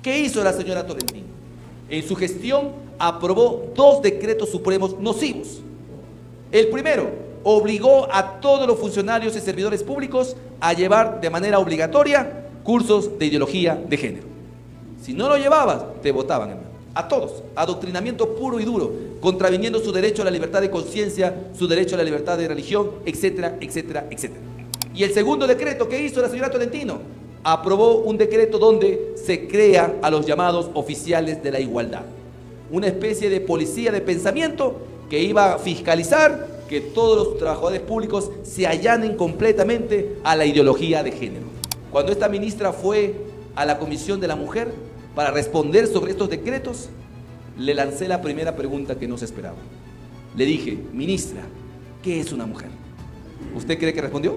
¿Qué hizo la señora Tolentino? En su gestión aprobó 2 decretos supremos nocivos. El primero, obligó a todos los funcionarios y servidores públicos a llevar de manera obligatoria cursos de ideología de género. Si no lo llevabas, te votaban, hermano. A todos, adoctrinamiento puro y duro, contraviniendo su derecho a la libertad de conciencia, su derecho a la libertad de religión, etcétera, etcétera, etcétera. Y el segundo decreto que hizo la señora Tolentino, aprobó un decreto donde se crea a los llamados oficiales de la igualdad, una especie de policía de pensamiento que iba a fiscalizar que todos los trabajadores públicos se allanen completamente a la ideología de género. Cuando esta ministra fue a la Comisión de la Mujer para responder sobre estos decretos, le lancé la primera pregunta que no se esperaba. Le dije: ministra, ¿qué es una mujer? ¿Usted cree que respondió?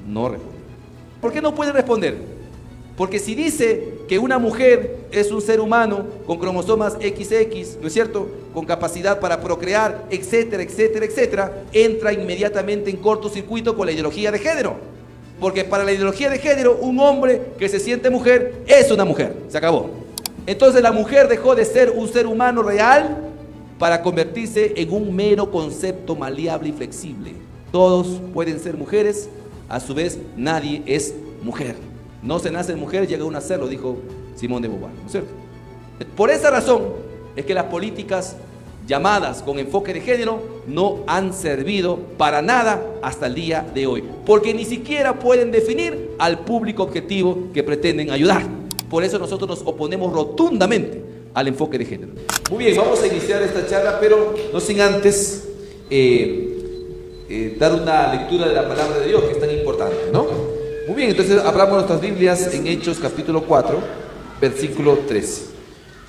No respondió. ¿Por qué no puede responder? Porque si dice que una mujer es un ser humano con cromosomas XX, ¿no es cierto?, con capacidad para procrear, etcétera, etcétera, etcétera, entra inmediatamente en cortocircuito con la ideología de género. Porque para la ideología de género, un hombre que se siente mujer es una mujer. Se acabó. Entonces la mujer dejó de ser un ser humano real para convertirse en un mero concepto maleable y flexible. Todos pueden ser mujeres, a su vez nadie es mujer. No se nace mujer, llega uno a serlo, dijo Simón de Beauvoir, ¿no es cierto? Por esa razón es que las políticas llamadas con enfoque de género no han servido para nada hasta el día de hoy, porque ni siquiera pueden definir al público objetivo que pretenden ayudar. Por eso nosotros nos oponemos rotundamente al enfoque de género. Muy bien, vamos a iniciar esta charla, pero no sin antes dar una lectura de la palabra de Dios, que es tan importante, ¿no? Muy bien, entonces abramos nuestras Biblias en Hechos capítulo 4, versículo 13.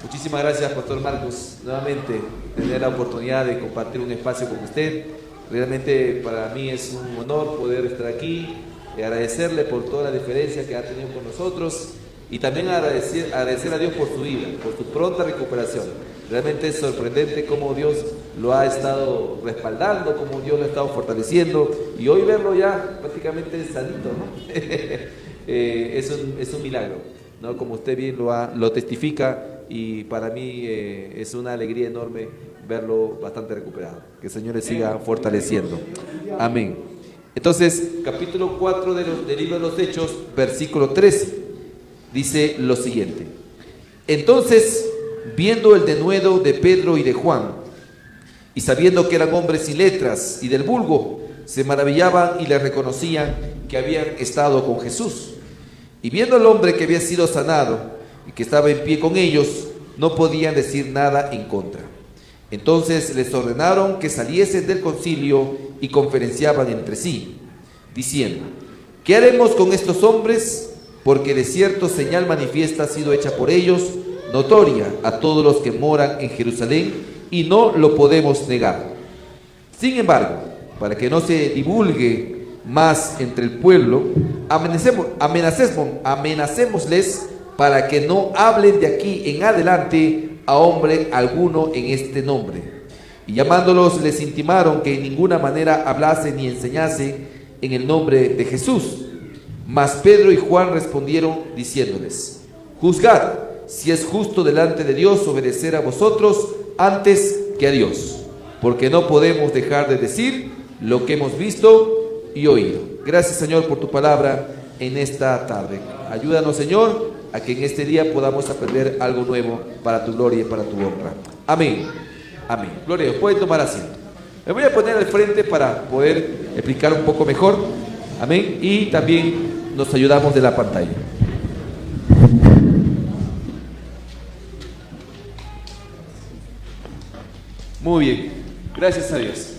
Muchísimas gracias, Pastor Marcos, nuevamente tener la oportunidad de compartir un espacio con usted. Realmente para mí es un honor poder estar aquí, agradecerle por toda la diferencia que ha tenido con nosotros y también agradecer a Dios por su vida, por su pronta recuperación. Realmente es sorprendente cómo Dios lo ha estado respaldando, cómo Dios lo ha estado fortaleciendo, y hoy verlo ya prácticamente sanito, ¿no? es un milagro, ¿no? Como usted bien lo testifica, y para mí es una alegría enorme verlo bastante recuperado. Que el Señor le siga fortaleciendo. Amén. Entonces, capítulo 4 del libro de los Hechos, versículo 13, dice lo siguiente: entonces, viendo el denuedo de Pedro y de Juan, y sabiendo que eran hombres sin letras y del vulgo, se maravillaban y les reconocían que habían estado con Jesús. Y viendo al hombre que había sido sanado y que estaba en pie con ellos, no podían decir nada en contra. Entonces les ordenaron que saliesen del concilio y conferenciaban entre sí, diciendo: ¿qué haremos con estos hombres? Porque de cierto señal manifiesta ha sido hecha por ellos, notoria a todos los que moran en Jerusalén, y no lo podemos negar. Sin embargo, para que no se divulgue más entre el pueblo, amenacémosles para que no hablen de aquí en adelante a hombre alguno en este nombre. Y llamándolos les intimaron que en ninguna manera hablase ni enseñase en el nombre de Jesús. Mas Pedro y Juan respondieron diciéndoles: juzgad si es justo delante de Dios obedecer a vosotros antes que a Dios, porque no podemos dejar de decir lo que hemos visto y oído. Gracias, Señor, por tu palabra en esta tarde. Ayúdanos, Señor, a que en este día podamos aprender algo nuevo para tu gloria y para tu honra. Amén. Amén. Gloria a Dios. Pueden tomar asiento. Me voy a poner al frente para poder explicar un poco mejor. Amén. Y también nos ayudamos de la pantalla. Muy bien. Gracias a Dios.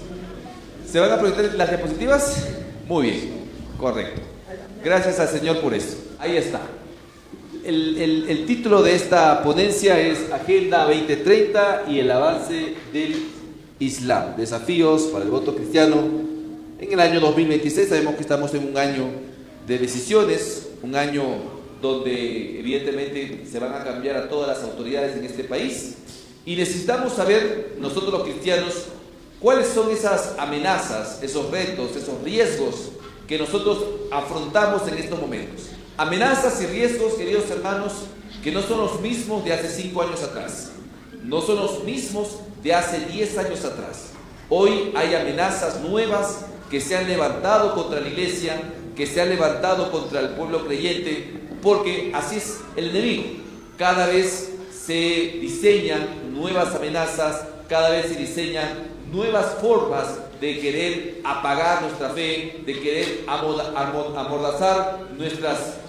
¿Se van a proyectar las diapositivas? Muy bien. Correcto. Gracias al Señor por eso. Ahí está. El título de esta ponencia es Agenda 2030 y el avance del Islam. Desafíos para el voto cristiano en el año 2026. Sabemos que estamos en un año de decisiones, un año donde evidentemente se van a cambiar a todas las autoridades en este país, y necesitamos saber nosotros los cristianos cuáles son esas amenazas, esos retos, esos riesgos que nosotros afrontamos en estos momentos. Amenazas y riesgos, queridos hermanos, que no son los mismos de hace 5 años atrás, no son los mismos de hace 10 años atrás. Hoy hay amenazas nuevas que se han levantado contra la iglesia, que se han levantado contra el pueblo creyente, porque así es el enemigo. Cada vez se diseñan nuevas amenazas, cada vez se diseñan nuevas formas de querer apagar nuestra fe, de querer amordazar nuestras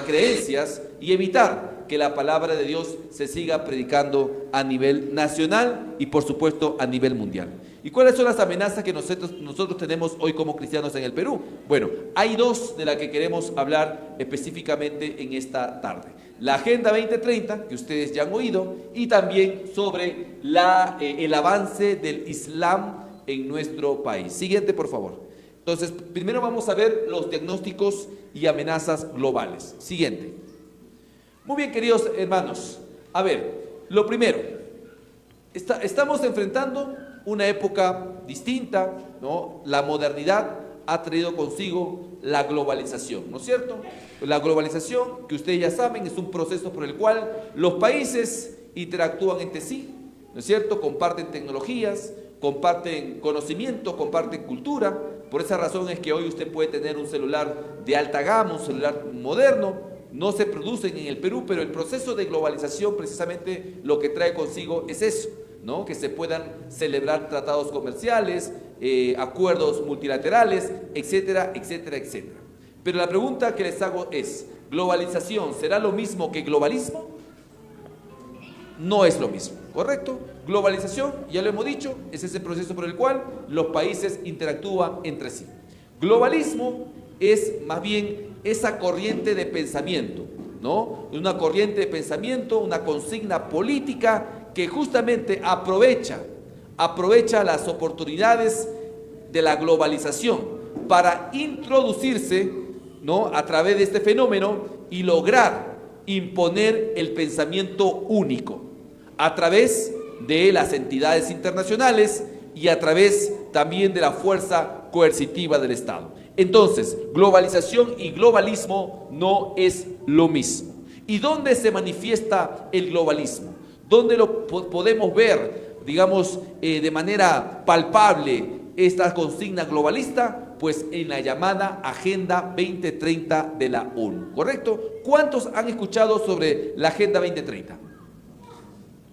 creencias y evitar que la palabra de Dios se siga predicando a nivel nacional y por supuesto a nivel mundial. ¿Y cuáles son las amenazas que nosotros tenemos hoy como cristianos en el Perú? Bueno, hay dos de las que queremos hablar específicamente en esta tarde. La Agenda 2030, que ustedes ya han oído, y también sobre el avance del Islam en nuestro país. Siguiente, por favor. Entonces, primero vamos a ver los diagnósticos y amenazas globales. Siguiente. Muy bien, queridos hermanos. A ver, lo primero, estamos enfrentando una época distinta, ¿no? La modernidad ha traído consigo la globalización, ¿no es cierto? La globalización, que ustedes ya saben, es un proceso por el cual los países interactúan entre sí, ¿no es cierto? Comparten tecnologías, comparten conocimiento, comparten cultura. Por esa razón es que hoy usted puede tener un celular de alta gama, un celular moderno. No se producen en el Perú, pero el proceso de globalización precisamente lo que trae consigo es eso, ¿no? Que se puedan celebrar tratados comerciales, acuerdos multilaterales, etcétera, etcétera, etcétera. Pero la pregunta que les hago es, ¿globalización será lo mismo que globalismo? No es lo mismo, ¿correcto? Globalización, ya lo hemos dicho, es ese proceso por el cual los países interactúan entre sí. Globalismo es más bien esa corriente de pensamiento, ¿no? Una corriente de pensamiento, una consigna política que justamente aprovecha las oportunidades de la globalización para introducirse, ¿no? A través de este fenómeno y lograr imponer el pensamiento único a través de las entidades internacionales y a través también de la fuerza coercitiva del Estado. Entonces, globalización y globalismo no es lo mismo. ¿Y dónde se manifiesta el globalismo? ¿Dónde lo podemos ver, digamos, de manera palpable esta consigna globalista? Pues en la llamada Agenda 2030 de la ONU, ¿correcto? ¿Cuántos han escuchado sobre la Agenda 2030?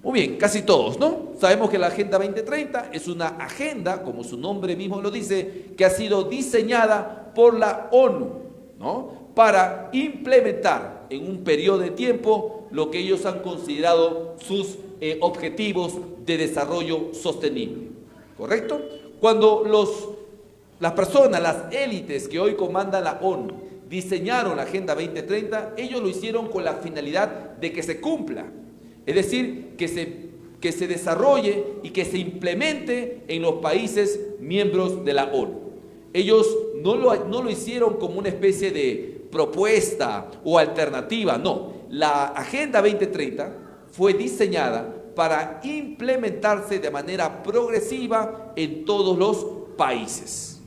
Muy bien, casi todos, ¿no? Sabemos que la Agenda 2030 es una agenda, como su nombre mismo lo dice, que ha sido diseñada por la ONU, ¿no? Para implementar en un periodo de tiempo lo que ellos han considerado sus objetivos de desarrollo sostenible, ¿correcto? Cuando las personas, las élites que hoy comandan la ONU, diseñaron la Agenda 2030, ellos lo hicieron con la finalidad de que se cumpla. Es decir, que se desarrolle y que se implemente en los países miembros de la ONU. Ellos no lo hicieron como una especie de propuesta o alternativa, no. La Agenda 2030 fue diseñada para implementarse de manera progresiva en todos los países.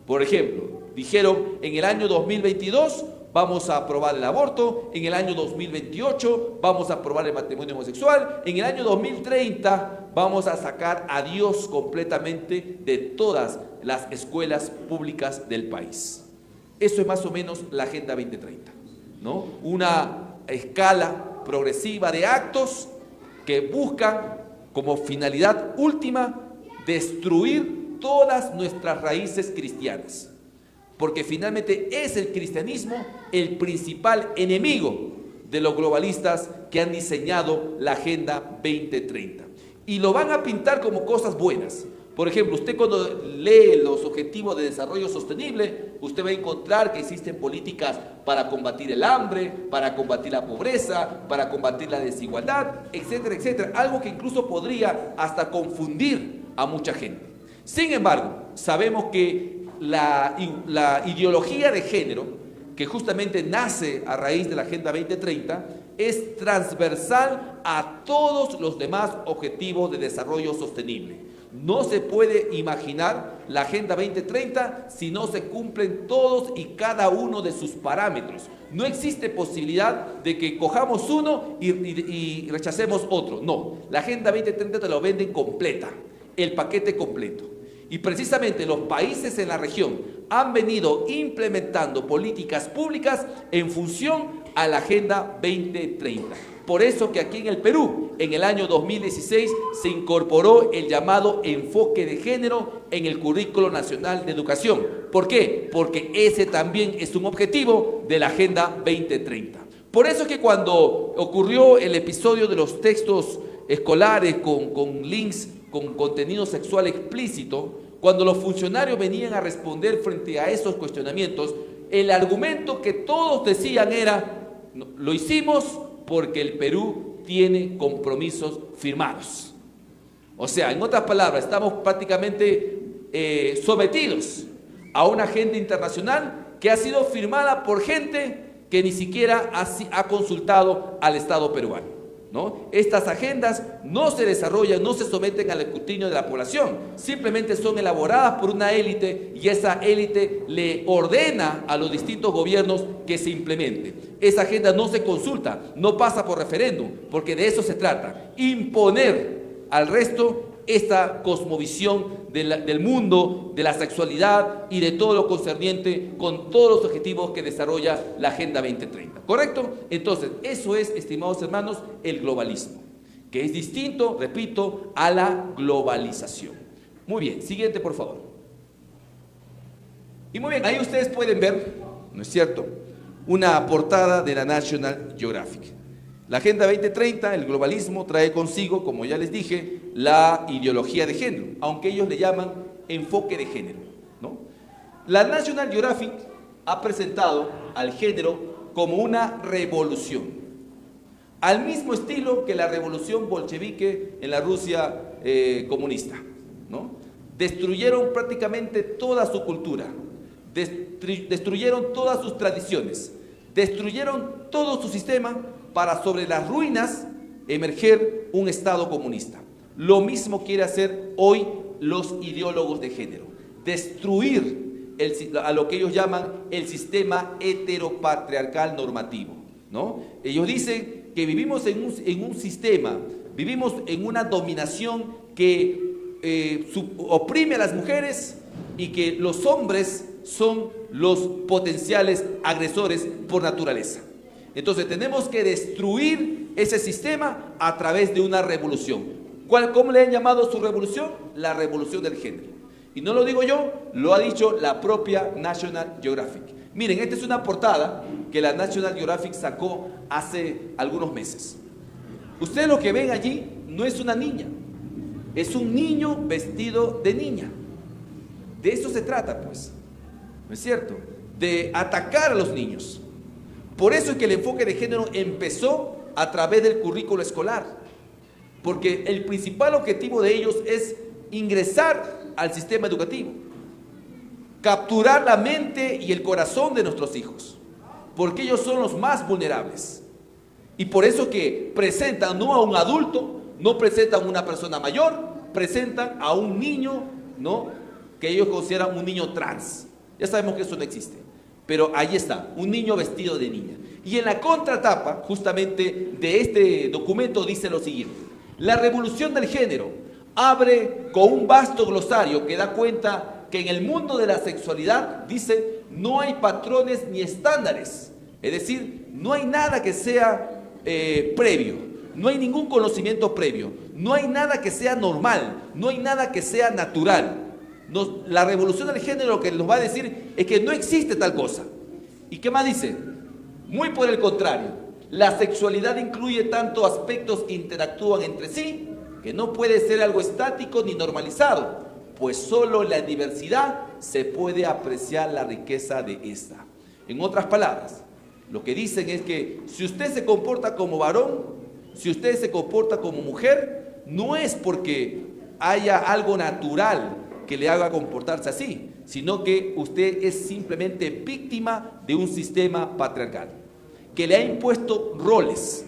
Por ejemplo, dijeron en el año 2022 vamos a aprobar el aborto, en el año 2028 vamos a aprobar el matrimonio homosexual, en el año 2030 vamos a sacar a Dios completamente de todas las escuelas públicas del país. Eso es más o menos la Agenda 2030, ¿no? Una escala progresiva de actos que buscan como finalidad última destruir todas nuestras raíces cristianas. Porque finalmente es el cristianismo el principal enemigo de los globalistas que han diseñado la Agenda 2030. Y lo van a pintar como cosas buenas. Por ejemplo, usted cuando lee los objetivos de desarrollo sostenible, usted va a encontrar que existen políticas para combatir el hambre, para combatir la pobreza, para combatir la desigualdad, etcétera, etcétera. Algo que incluso podría hasta confundir a mucha gente. Sin embargo, sabemos que la ideología de género, que justamente nace a raíz de la Agenda 2030, es transversal a todos los demás objetivos de desarrollo sostenible. No se puede imaginar la Agenda 2030 si no se cumplen todos y cada uno de sus parámetros. No existe posibilidad de que cojamos uno y rechacemos otro. No, la Agenda 2030 te lo venden completa, el paquete completo. Y precisamente los países en la región han venido implementando políticas públicas en función a la Agenda 2030. Por eso que aquí en el Perú, en el año 2016, se incorporó el llamado enfoque de género en el Currículo Nacional de Educación. ¿Por qué? Porque ese también es un objetivo de la Agenda 2030. Por eso que cuando ocurrió el episodio de los textos escolares con links, con contenido sexual explícito, cuando los funcionarios venían a responder frente a esos cuestionamientos, el argumento que todos decían era: lo hicimos porque el Perú tiene compromisos firmados. O sea, en otras palabras, estamos prácticamente sometidos a una agenda internacional que ha sido firmada por gente que ni siquiera ha consultado al Estado peruano, ¿no? Estas agendas no se desarrollan, no se someten al escrutinio de la población, simplemente son elaboradas por una élite y esa élite le ordena a los distintos gobiernos que se implemente. Esa agenda no se consulta, no pasa por referéndum, porque de eso se trata, imponer al resto esta cosmovisión del mundo, de la sexualidad y de todo lo concerniente con todos los objetivos que desarrolla la Agenda 2030. ¿Correcto? Entonces, eso es, estimados hermanos, el globalismo, que es distinto, repito, a la globalización. Muy bien, siguiente por favor. Y muy bien, ahí ustedes pueden ver, ¿no es cierto?, una portada de la National Geographic. La Agenda 2030, el globalismo, trae consigo, como ya les dije, la ideología de género, aunque ellos le llaman enfoque de género, ¿no? La National Geographic ha presentado al género como una revolución, al mismo estilo que la revolución bolchevique en la Rusia comunista, ¿no? Destruyeron prácticamente toda su cultura, destruyeron todas sus tradiciones, destruyeron todo su sistema para sobre las ruinas emerger un Estado comunista. Lo mismo quiere hacer hoy los ideólogos de género, destruir a lo que ellos llaman el sistema heteropatriarcal normativo, ¿no? Ellos dicen que vivimos en un sistema, vivimos en una dominación que oprime a las mujeres y que los hombres son los potenciales agresores por naturaleza. Entonces tenemos que destruir ese sistema a través de una revolución. ¿Cómo le han llamado su revolución? La revolución del género. Y no lo digo yo, lo ha dicho la propia National Geographic. Miren, esta es una portada que la National Geographic sacó hace algunos meses. Ustedes lo que ven allí no es una niña, es un niño vestido de niña. De eso se trata, pues, ¿no es cierto? De atacar a los niños. Por eso es que el enfoque de género empezó a través del currículo escolar, porque el principal objetivo de ellos es ingresar al sistema educativo, capturar la mente y el corazón de nuestros hijos, porque ellos son los más vulnerables. Y por eso que presentan no a un adulto, no presentan a una persona mayor, presentan a un niño, ¿no?, que ellos consideran un niño trans. Ya sabemos que eso no existe, pero ahí está, un niño vestido de niña. Y en la contratapa, justamente, de este documento dice lo siguiente: la revolución del género abre con un vasto glosario que da cuenta que en el mundo de la sexualidad, dice, no hay patrones ni estándares. Es decir, no hay nada que sea previo, no hay ningún conocimiento previo, no hay nada que sea normal, no hay nada que sea natural. La revolución del género lo que nos va a decir es que no existe tal cosa. ¿Y qué más dice? Muy por el contrario, la sexualidad incluye tantos aspectos que interactúan entre sí, que no puede ser algo estático ni normalizado, pues solo en la diversidad se puede apreciar la riqueza de esta. En otras palabras, lo que dicen es que si usted se comporta como varón, si usted se comporta como mujer, no es porque haya algo natural que le haga comportarse así, sino que usted es simplemente víctima de un sistema patriarcal que le ha impuesto roles.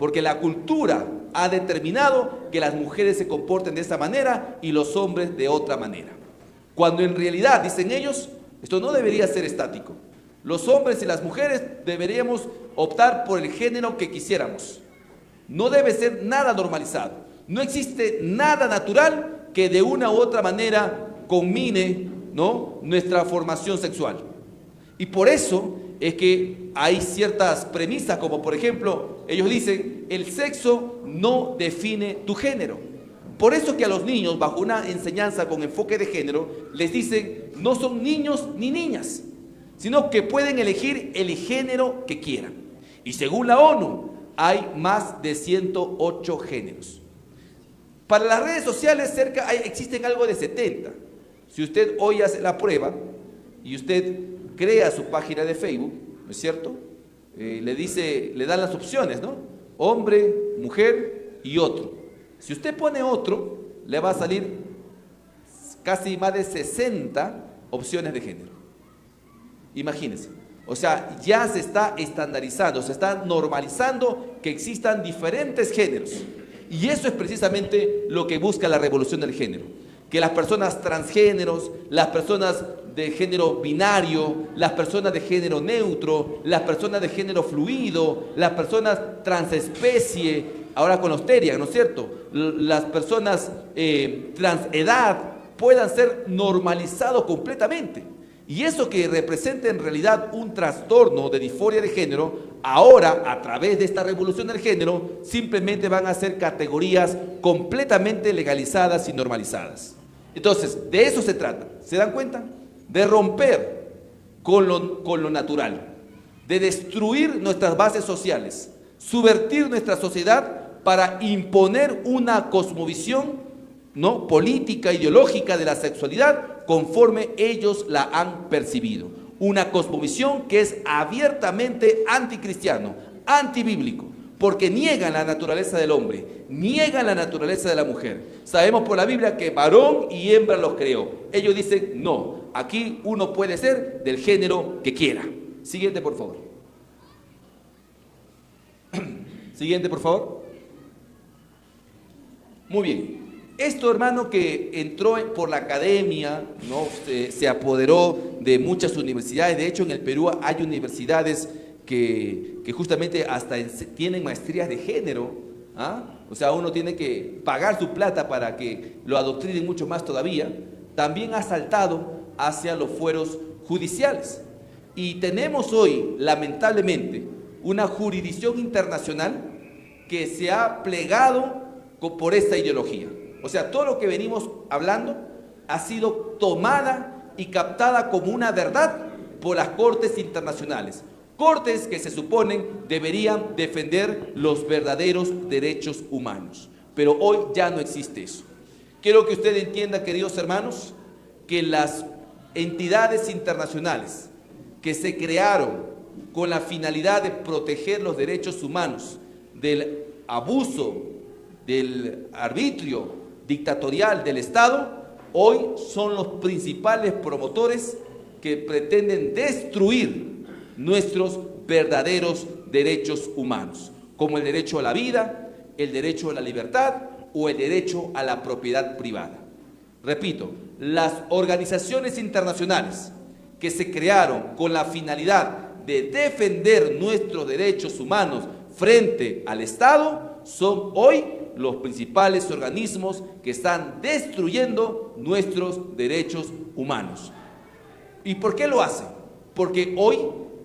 porque la cultura ha determinado que las mujeres se comporten de esta manera y los hombres de otra manera. Cuando en realidad, dicen ellos, esto no debería ser estático. Los hombres y las mujeres deberíamos optar por el género que quisiéramos. No debe ser nada normalizado. No existe nada natural que de una u otra manera combine, ¿no?, nuestra formación sexual. Y por eso es que hay ciertas premisas, como por ejemplo, ellos dicen, el sexo no define tu género. Por eso que a los niños, bajo una enseñanza con enfoque de género, les dicen, no son niños ni niñas, sino que pueden elegir el género que quieran. Y según la ONU, hay más de 108 géneros. Para las redes sociales existen algo de 70. Si usted hoy hace la prueba y usted crea su página de Facebook, ¿no es cierto? Le dan las opciones, ¿no? Hombre, mujer y otro. Si usted pone otro, le va a salir casi más de 60 opciones de género. Imagínense. O sea, ya se está estandarizando, se está normalizando que existan diferentes géneros. Y eso es precisamente lo que busca la revolución del género. Que las personas transgéneros, las personas de género binario, las personas de género neutro, las personas de género fluido, las personas transespecie, ahora con los terian, ¿no es cierto? Las personas transedad puedan ser normalizados completamente. Y eso que representa en realidad un trastorno de disforia de género, ahora a través de esta revolución del género, simplemente van a ser categorías completamente legalizadas y normalizadas. Entonces, de eso se trata, ¿se dan cuenta? De romper con lo natural, de destruir nuestras bases sociales, subvertir nuestra sociedad para imponer una cosmovisión, ¿no?, política, ideológica de la sexualidad conforme ellos la han percibido. Una cosmovisión que es abiertamente anticristiano, antibíblico, porque niegan la naturaleza del hombre, niegan la naturaleza de la mujer. Sabemos por la Biblia que varón y hembra los creó. Ellos dicen, no, aquí uno puede ser del género que quiera. Siguiente, por favor. Siguiente, por favor. Muy bien. Esto, hermano, que entró por la academia, ¿no?, se apoderó de muchas universidades. De hecho, en el Perú hay universidades que justamente hasta tienen maestrías de género, ¿ah? O sea, uno tiene que pagar su plata para que lo adoctrinen mucho más todavía. También ha saltado hacia los fueros judiciales. Y tenemos hoy, lamentablemente, una jurisdicción internacional que se ha plegado por esta ideología. O sea, todo lo que venimos hablando ha sido tomada y captada como una verdad por las cortes internacionales. Cortes que se suponen deberían defender los verdaderos derechos humanos. Pero hoy ya no existe eso. Quiero que usted entienda, queridos hermanos, que las entidades internacionales que se crearon con la finalidad de proteger los derechos humanos del abuso, del arbitrio dictatorial del Estado, hoy son los principales promotores que pretenden destruir nuestros verdaderos derechos humanos, como el derecho a la vida, el derecho a la libertad o el derecho a la propiedad privada. Repito, las organizaciones internacionales que se crearon con la finalidad de defender nuestros derechos humanos frente al Estado son hoy los principales organismos que están destruyendo nuestros derechos humanos. ¿Y por qué lo hacen? Porque hoy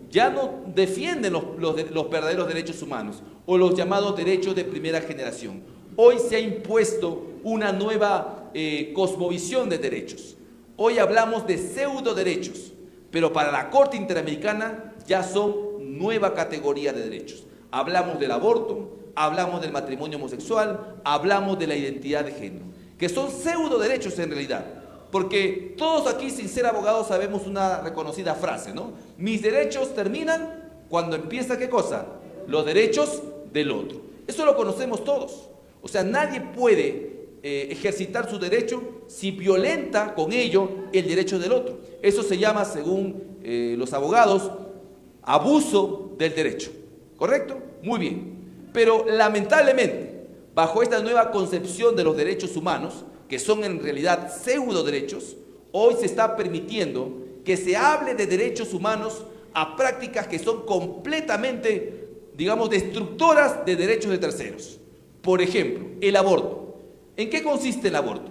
ya no defienden los verdaderos derechos humanos o los llamados derechos de primera generación. Hoy se ha impuesto una nueva cosmovisión de derechos. Hoy hablamos de pseudo derechos, pero para la Corte Interamericana ya son nueva categoría de derechos. Hablamos del aborto, hablamos del matrimonio homosexual, hablamos de la identidad de género, que son pseudo derechos en realidad, porque todos aquí, sin ser abogados, sabemos una reconocida frase, ¿no? Mis derechos terminan cuando empieza, ¿qué cosa? Los derechos del otro. Eso lo conocemos todos. O sea, nadie puede ejercitar su derecho si violenta con ello el derecho del otro. Eso se llama, según los abogados, abuso del derecho. ¿Correcto? Muy bien. Pero lamentablemente, bajo esta nueva concepción de los derechos humanos, que son en realidad pseudo derechos, hoy se está permitiendo que se hable de derechos humanos a prácticas que son completamente, digamos, destructoras de derechos de terceros. Por ejemplo, el aborto. ¿En qué consiste el aborto?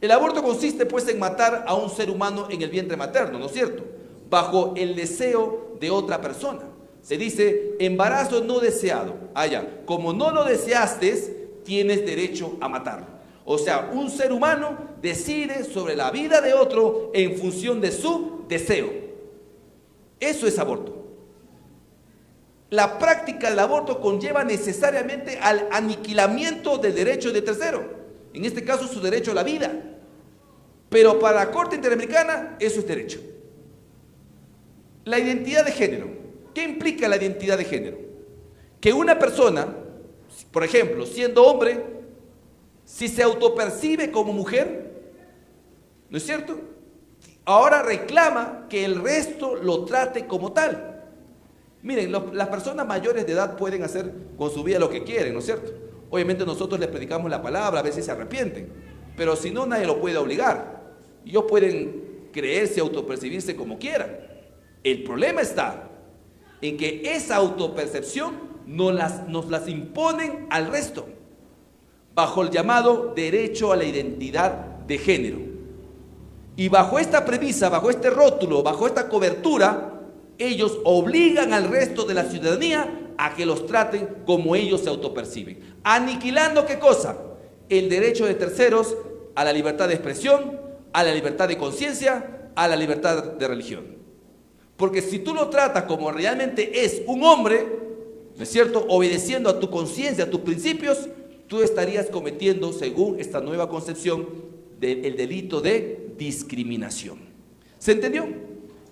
El aborto consiste pues en matar a un ser humano en el vientre materno, ¿no es cierto? Bajo el deseo de otra persona. Se dice embarazo no deseado. Como no lo deseaste, tienes derecho a matarlo. O sea, un ser humano decide sobre la vida de otro en función de su deseo. Eso es aborto. La práctica del aborto conlleva necesariamente al aniquilamiento del derecho de tercero, en este caso su derecho a la vida. Pero para la Corte Interamericana eso es derecho. La identidad de género. ¿Qué implica la identidad de género? Que una persona, por ejemplo, siendo hombre, si se autopercibe como mujer, ¿no es cierto?, ahora reclama que el resto lo trate como tal. Miren, las personas mayores de edad pueden hacer con su vida lo que quieren, ¿no es cierto? Obviamente nosotros les predicamos la palabra, a veces se arrepienten, pero si no, nadie lo puede obligar. Ellos pueden creerse, autopercibirse como quieran. El problema está en que esa autopercepción nos las imponen al resto, bajo el llamado derecho a la identidad de género. Y bajo esta premisa, bajo este rótulo, bajo esta cobertura, ellos obligan al resto de la ciudadanía a que los traten como ellos se autoperciben. Aniquilando, ¿qué cosa? El derecho de terceros a la libertad de expresión, a la libertad de conciencia, a la libertad de religión. Porque si tú lo tratas como realmente es un hombre, ¿no es cierto?, obedeciendo a tu conciencia, a tus principios, tú estarías cometiendo, según esta nueva concepción, el delito de discriminación. ¿Se entendió?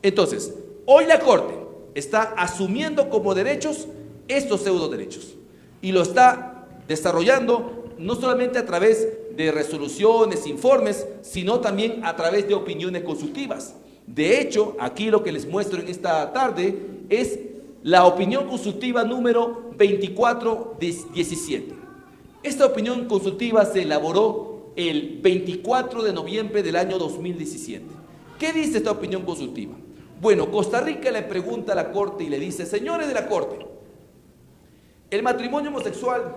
Entonces, hoy la Corte está asumiendo como derechos estos pseudo derechos y lo está desarrollando no solamente a través de resoluciones, informes, sino también a través de opiniones consultivas. De hecho, aquí lo que les muestro en esta tarde es la opinión consultiva número 2417. Esta opinión consultiva se elaboró el 24 de noviembre del año 2017. ¿Qué dice esta opinión consultiva? Bueno, Costa Rica le pregunta a la Corte y le dice: señores de la Corte, ¿el matrimonio homosexual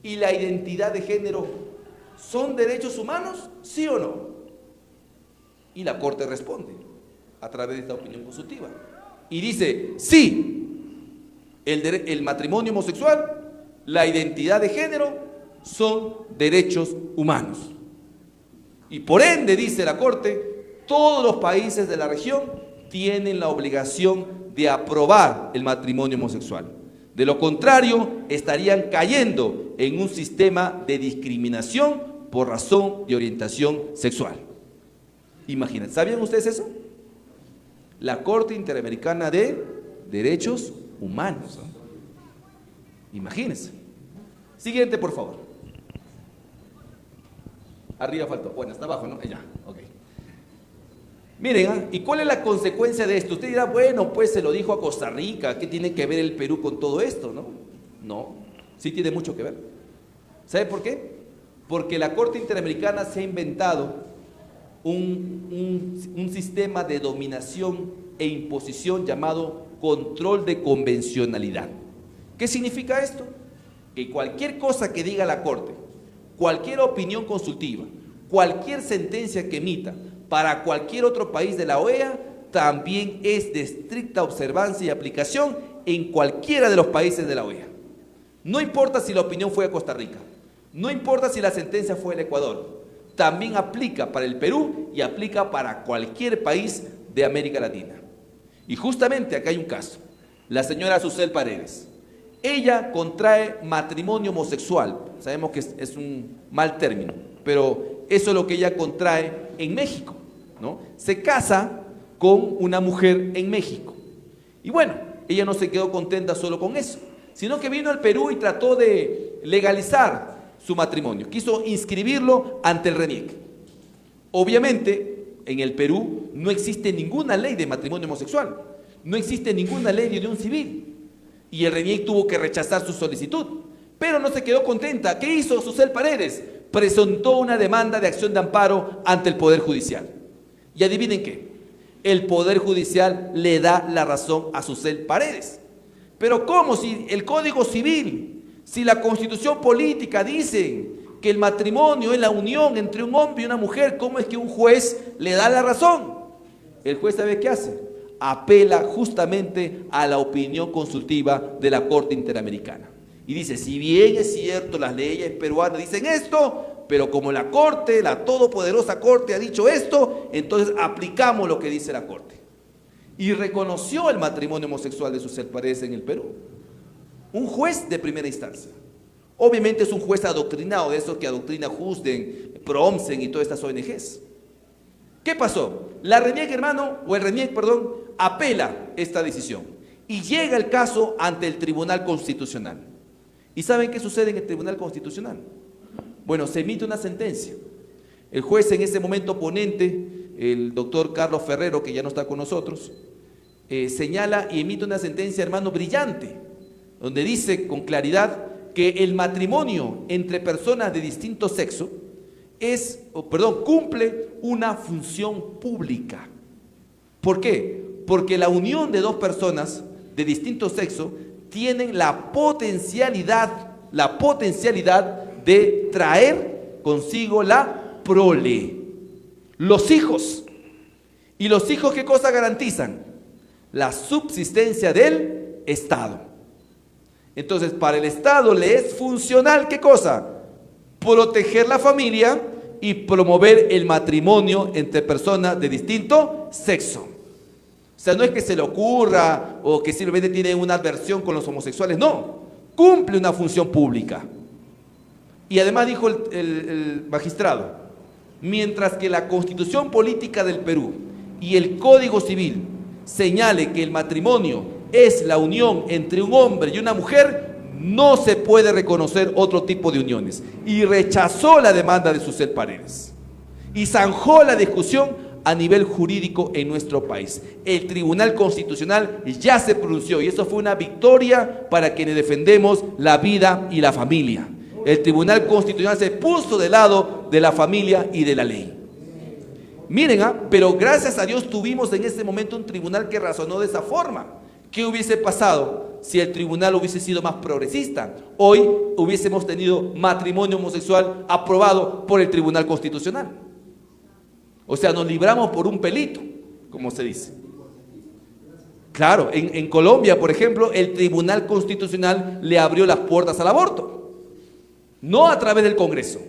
y la identidad de género son derechos humanos? ¿Sí o no? Y la Corte responde a través de esta opinión consultiva y dice: sí, el matrimonio homosexual, la identidad de género son derechos humanos. Y por ende, dice la Corte, todos los países de la región tienen la obligación de aprobar el matrimonio homosexual. De lo contrario, estarían cayendo en un sistema de discriminación por razón de orientación sexual. Imagínense, ¿sabían ustedes eso? La Corte Interamericana de Derechos Humanos, ¿no? Imagínense. Siguiente, por favor. Arriba faltó. Bueno, está abajo, ¿no? Ya, ok. Miren, ¿y cuál es la consecuencia de esto? Usted dirá, bueno, pues se lo dijo a Costa Rica, ¿qué tiene que ver el Perú con todo esto? No, no, sí tiene mucho que ver. ¿Sabe por qué? Porque la Corte Interamericana se ha inventado un sistema de dominación e imposición llamado control de convencionalidad. ¿Qué significa esto? Que cualquier cosa que diga la Corte, cualquier opinión consultiva, cualquier sentencia que emita para cualquier otro país de la OEA, también es de estricta observancia y aplicación en cualquiera de los países de la OEA. No importa si la opinión fue a Costa Rica, no importa si la sentencia fue al Ecuador, también aplica para el Perú y aplica para cualquier país de América Latina. Y justamente acá hay un caso, la señora Susel Paredes. Ella contrae matrimonio homosexual, sabemos que es un mal término, pero eso es lo que ella contrae en México, ¿no? Se casa con una mujer en México. Y bueno, ella no se quedó contenta solo con eso, sino que vino al Perú y trató de legalizar su matrimonio. Quiso inscribirlo ante el RENIEC. Obviamente, en el Perú no existe ninguna ley de matrimonio homosexual, no existe ninguna ley de unión civil. y el RENIEC tuvo que rechazar su solicitud. Pero no se quedó contenta. ¿Qué hizo Susel Paredes? Presentó una demanda de acción de amparo ante el Poder Judicial. Y adivinen qué, el Poder Judicial le da la razón a Susel Paredes. Pero ¿cómo? Si el Código Civil, si la Constitución Política dice que el matrimonio es la unión entre un hombre y una mujer, ¿cómo es que un juez le da la razón? El juez ¿sabe qué hace? Apela justamente a la opinión consultiva de la Corte Interamericana. Y dice, si bien es cierto, las leyes peruanas dicen esto, pero como la Corte, la todopoderosa Corte ha dicho esto, entonces aplicamos lo que dice la Corte. Y reconoció el matrimonio homosexual de Susel Paredes en el Perú. Un juez de primera instancia. Obviamente es un juez adoctrinado, de esos que adoctrina Jusden, Promsen y todas estas ONGs. ¿Qué pasó? La RENIEC, el RENIEC, apela esta decisión y llega el caso ante el Tribunal Constitucional. ¿Y saben qué sucede en el Tribunal Constitucional? Bueno, se emite una sentencia. El juez en ese momento ponente, el doctor Carlos Ferrero, que ya no está con nosotros, señala y emite una sentencia, brillante, donde dice con claridad que el matrimonio entre personas de distinto sexo cumple una función pública. ¿Por qué? Porque la unión de dos personas de distinto sexo tienen la potencialidad de traer consigo la prole, los hijos. ¿Y los hijos qué cosa garantizan? La subsistencia del Estado. Entonces, para el Estado le es funcional, ¿qué cosa? Proteger la familia y promover el matrimonio entre personas de distinto sexo. O sea, no es que se le ocurra o que simplemente tiene una adversión con los homosexuales, no, cumple una función pública. Y además dijo el magistrado, mientras que la Constitución Política del Perú y el Código Civil señale que el matrimonio es la unión entre un hombre y una mujer, no se puede reconocer otro tipo de uniones. Y rechazó la demanda de Susel Paredes y zanjó la discusión a nivel jurídico en nuestro país. El Tribunal Constitucional ya se pronunció y eso fue una victoria para quienes defendemos la vida y la familia. El Tribunal Constitucional se puso del lado de la familia y de la ley. Miren, pero gracias a Dios tuvimos en ese momento un tribunal que razonó de esa forma. ¿Qué hubiese pasado si el tribunal hubiese sido más progresista? Hoy hubiésemos tenido matrimonio homosexual aprobado por el Tribunal Constitucional. O sea, nos libramos por un pelito, como se dice. Claro, en Colombia, por ejemplo, el Tribunal Constitucional le abrió las puertas al aborto, no a través del Congreso.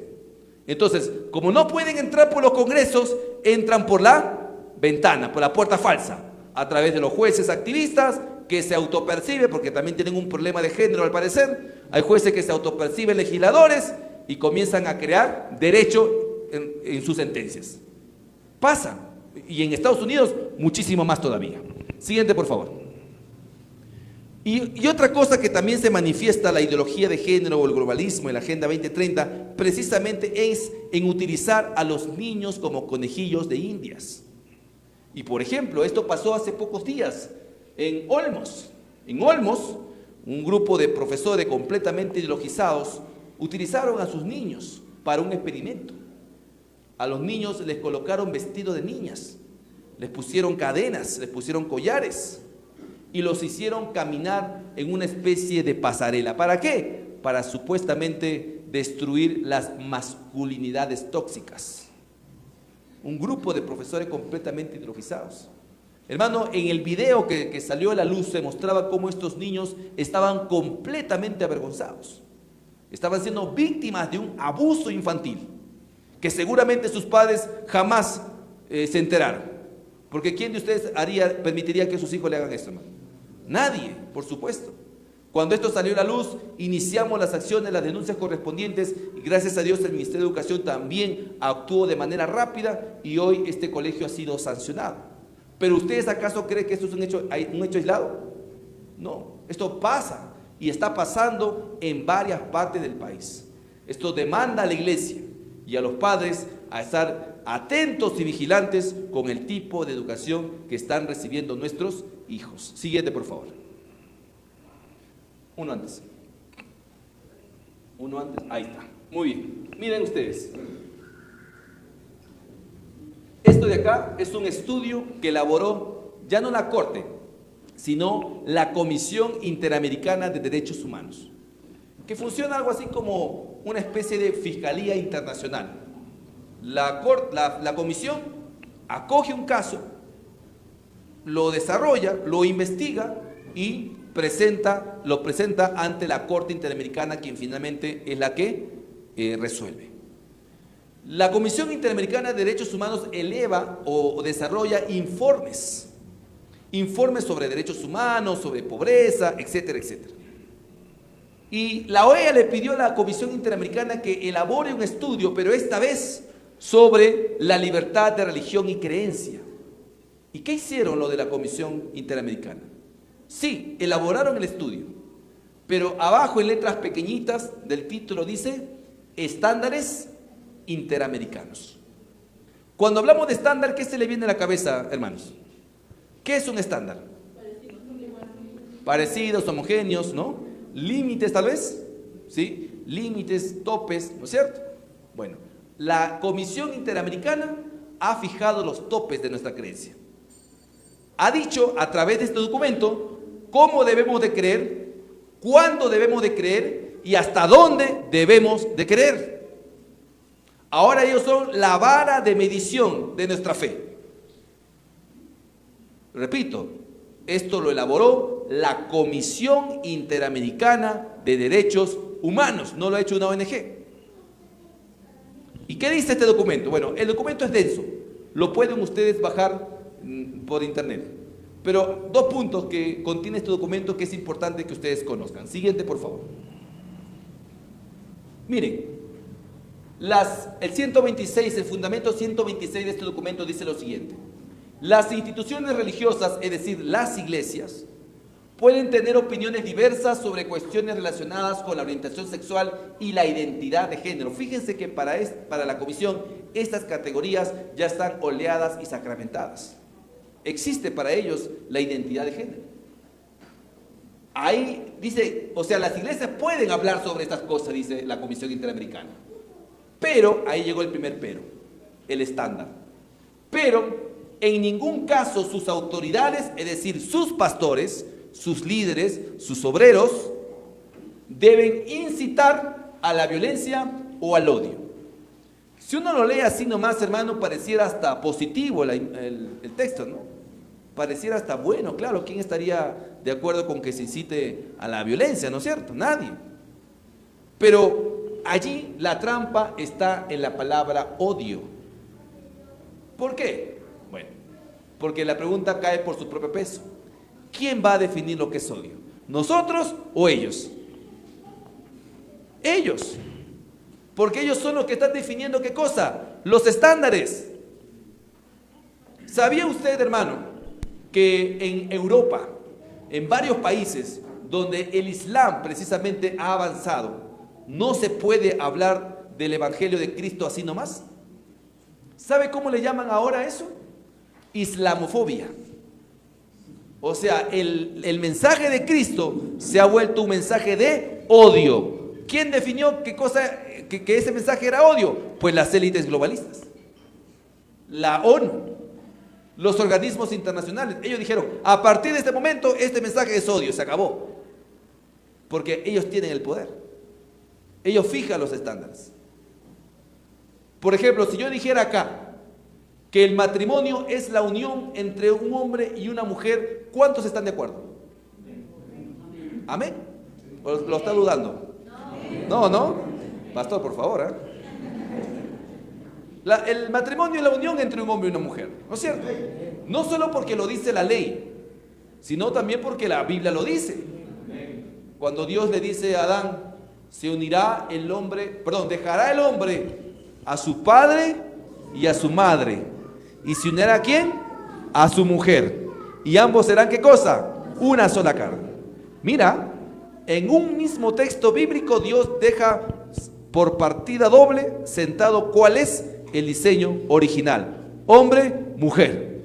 Entonces, como no pueden entrar por los congresos, entran por la ventana, por la puerta falsa, a través de los jueces activistas que se autoperciben, porque también tienen un problema de género al parecer. Hay jueces que se autoperciben legisladores y comienzan a crear derecho en sus sentencias. Pasa, y en Estados Unidos muchísimo más todavía. Siguiente, por favor. Y otra cosa que también se manifiesta la ideología de género o el globalismo en la Agenda 2030, precisamente es en utilizar a los niños como conejillos de indias. Y por ejemplo, esto pasó hace pocos días en Olmos. En Olmos, un grupo de profesores completamente ideologizados utilizaron a sus niños para un experimento. A los niños les colocaron vestidos de niñas, les pusieron cadenas, les pusieron collares y los hicieron caminar en una especie de pasarela. ¿Para qué? Para supuestamente destruir las masculinidades tóxicas. Un grupo de profesores completamente ideologizados. Hermano, en el video que salió a la luz se mostraba cómo estos niños estaban completamente avergonzados. Estaban siendo víctimas de un abuso infantil, que seguramente sus padres jamás se enteraron. Porque ¿quién de ustedes permitiría que sus hijos le hagan esto, hermano? Nadie, por supuesto. Cuando esto salió a la luz, iniciamos las acciones, las denuncias correspondientes y gracias a Dios el Ministerio de Educación también actuó de manera rápida y hoy este colegio ha sido sancionado. ¿Pero ustedes acaso creen que esto es un hecho aislado? No, esto pasa y está pasando en varias partes del país. Esto demanda a la iglesia y a los padres a estar atentos y vigilantes con el tipo de educación que están recibiendo nuestros hijos. Siguiente, por favor. Uno antes. Uno antes. Ahí está. Muy bien. Miren ustedes. Esto de acá es un estudio que elaboró ya no la Corte, sino la Comisión Interamericana de Derechos Humanos, que funciona algo así como una especie de fiscalía internacional. La comisión acoge un caso, lo desarrolla, lo investiga y lo presenta ante la Corte Interamericana, quien finalmente es la que resuelve. La Comisión Interamericana de Derechos Humanos eleva o desarrolla informes sobre derechos humanos, sobre pobreza, etcétera, etcétera. Y la OEA le pidió a la Comisión Interamericana que elabore un estudio, pero esta vez sobre la libertad de religión y creencia. ¿Y qué hicieron lo de la Comisión Interamericana? Sí, elaboraron el estudio, pero abajo en letras pequeñitas del título dice estándares interamericanos. Cuando hablamos de estándar, ¿qué se le viene a la cabeza, hermanos? ¿Qué es un estándar? Parecidos, homogéneos, ¿no? Límites tal vez, ¿sí? Límites, topes, ¿no es cierto? Bueno, la Comisión Interamericana ha fijado los topes de nuestra creencia. Ha dicho a través de este documento cómo debemos de creer, cuándo debemos de creer y hasta dónde debemos de creer. Ahora ellos son la vara de medición de nuestra fe. Repito, esto lo elaboró la Comisión Interamericana de Derechos Humanos, no lo ha hecho una ONG. ¿Y qué dice este documento? Bueno, el documento es denso, lo pueden ustedes bajar por internet. Pero dos puntos que contiene este documento que es importante que ustedes conozcan. Siguiente, por favor. Miren, el 126, el fundamento 126 de este documento dice lo siguiente. Las instituciones religiosas, es decir, las iglesias, pueden tener opiniones diversas sobre cuestiones relacionadas con la orientación sexual y la identidad de género. Fíjense que para la comisión estas categorías ya están oleadas y sacramentadas. Existe para ellos la identidad de género. Ahí dice, o sea, las iglesias pueden hablar sobre estas cosas, dice la Comisión Interamericana. Pero, ahí llegó el primer pero, el estándar. Pero, en ningún caso sus autoridades, es decir, sus pastores, sus líderes, sus obreros, deben incitar a la violencia o al odio. Si uno lo lee así nomás, hermano, pareciera hasta positivo el texto, ¿no? Pareciera hasta bueno, claro, ¿quién estaría de acuerdo con que se incite a la violencia, no es cierto? Nadie. Pero allí la trampa está en la palabra odio. ¿Por qué? Bueno, porque la pregunta cae por su propio peso. ¿Quién va a definir lo que es odio? ¿Nosotros o ellos? Ellos. Porque ellos son los que están definiendo ¿qué cosa? Los estándares. ¿Sabía usted, hermano, que en Europa, en varios países donde el Islam precisamente ha avanzado, no se puede hablar del Evangelio de Cristo así nomás? ¿Sabe cómo le llaman ahora eso? Islamofobia. O sea, el mensaje de Cristo se ha vuelto un mensaje de odio. ¿Quién definió que ese mensaje era odio? Pues las élites globalistas, la ONU, los organismos internacionales. Ellos dijeron, a partir de este momento, este mensaje es odio, se acabó. Porque ellos tienen el poder. Ellos fijan los estándares. Por ejemplo, si yo dijera acá que el matrimonio es la unión entre un hombre y una mujer, ¿cuántos están de acuerdo? ¿Amén? ¿O lo está dudando? No. Pastor, por favor, ¿eh? El matrimonio es la unión entre un hombre y una mujer, ¿no es cierto? No solo porque lo dice la ley, sino también porque la Biblia lo dice. Cuando Dios le dice a Adán, dejará el hombre a su padre y a su madre, y se unirá ¿a quién? A su mujer, y ambos serán ¿qué cosa? Una sola carne. Mira, en un mismo texto bíblico Dios deja por partida doble sentado cuál es el diseño original: hombre, mujer.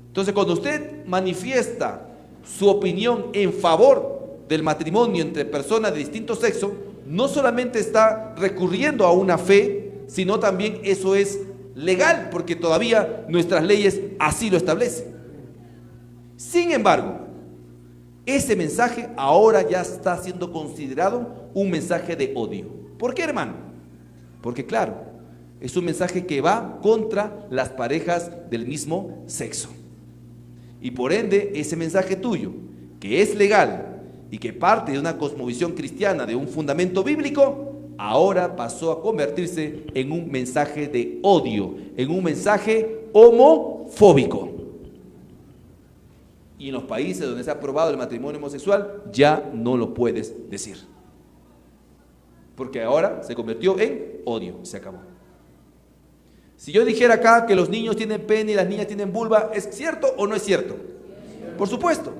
Entonces, cuando usted manifiesta su opinión en favor del matrimonio entre personas de distinto sexo no solamente está recurriendo a una fe, sino también eso es legal, porque todavía nuestras leyes así lo establecen. Sin embargo, ese mensaje ahora ya está siendo considerado un mensaje de odio. ¿Por qué, hermano? Porque claro, es un mensaje que va contra las parejas del mismo sexo. Y por ende, ese mensaje tuyo, que es legal y que parte de una cosmovisión cristiana, de un fundamento bíblico, ahora pasó a convertirse en un mensaje de odio, en un mensaje homofóbico. Y en los países donde se ha aprobado el matrimonio homosexual, ya no lo puedes decir. Porque ahora se convirtió en odio, se acabó. Si yo dijera acá que los niños tienen pene y las niñas tienen vulva, ¿es cierto o no es cierto? Por supuesto,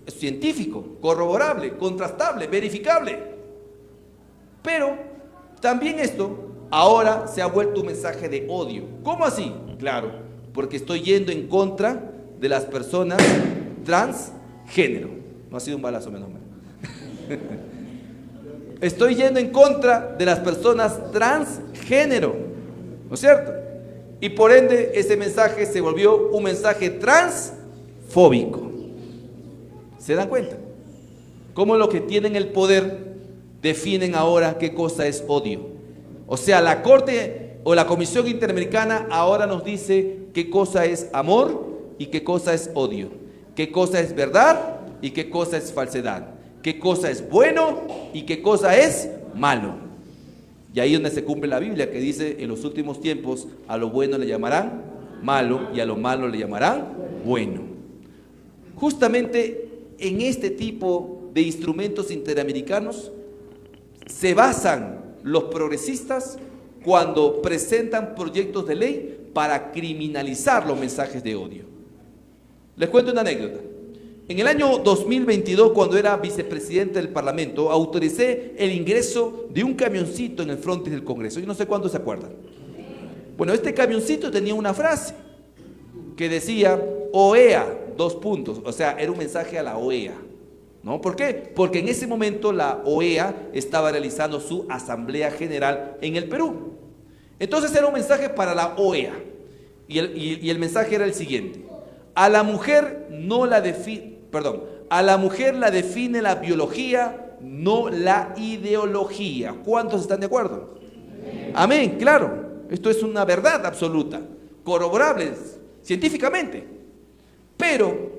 es científico, corroborable, contrastable, verificable. Pero también esto ahora se ha vuelto un mensaje de odio. ¿Cómo así? Claro, porque estoy yendo en contra de las personas transgénero. No ha sido un balazo, menos mal. Estoy yendo en contra de las personas transgénero, ¿no es cierto? Y por ende ese mensaje se volvió un mensaje transfóbico. ¿Se dan cuenta? Cómo los que tienen el poder definen ahora qué cosa es odio. O sea, la Corte o la Comisión Interamericana ahora nos dice qué cosa es amor y qué cosa es odio, qué cosa es verdad y qué cosa es falsedad, qué cosa es bueno y qué cosa es malo. Y ahí es donde se cumple la Biblia, que dice: en los últimos tiempos a lo bueno le llamarán malo y a lo malo le llamarán bueno. Justamente en este tipo de instrumentos interamericanos se basan los progresistas cuando presentan proyectos de ley para criminalizar los mensajes de odio. Les cuento una anécdota. En el año 2022, cuando era vicepresidente del Parlamento, autoricé el ingreso de un camioncito en el frontis del Congreso. Yo no sé cuántos se acuerdan. Bueno, este camioncito tenía una frase que decía OEA, dos puntos, o sea, era un mensaje a la OEA, ¿no? ¿Por qué? Porque en ese momento la OEA estaba realizando su Asamblea General en el Perú. Entonces era un mensaje para la OEA, y el mensaje era el siguiente: a la mujer la define la biología, no la ideología. ¿Cuántos están de acuerdo? Amén, claro. Esto es una verdad absoluta, corroborable científicamente. Pero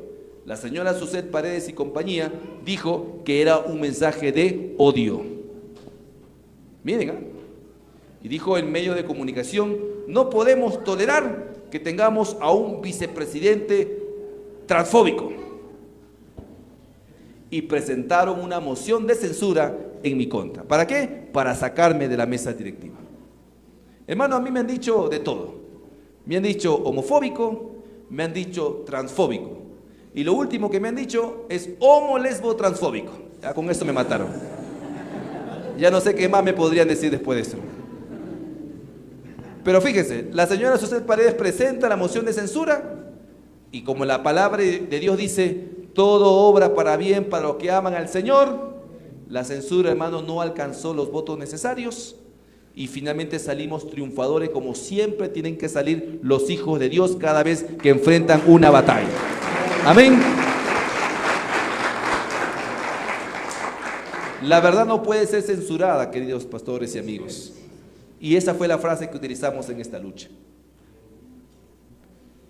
la señora Suset Paredes y compañía dijo que era un mensaje de odio. Miren, ¿eh? Y dijo en medio de comunicación: no podemos tolerar que tengamos a un vicepresidente transfóbico. Y presentaron una moción de censura en mi contra. ¿Para qué? Para sacarme de la mesa directiva. Hermano, a mí me han dicho de todo. Me han dicho homofóbico, me han dicho transfóbico. Y lo último que me han dicho es homo, lesbo, transfóbico. Ya con esto me mataron. Ya no sé qué más me podrían decir después de eso. Pero fíjense, la señora Suset Paredes presenta la moción de censura y como la palabra de Dios dice: todo obra para bien para los que aman al Señor, la censura, hermano, no alcanzó los votos necesarios y finalmente salimos triunfadores, como siempre tienen que salir los hijos de Dios cada vez que enfrentan una batalla. Amén. La verdad no puede ser censurada, queridos pastores y amigos. Y esa fue la frase que utilizamos en esta lucha.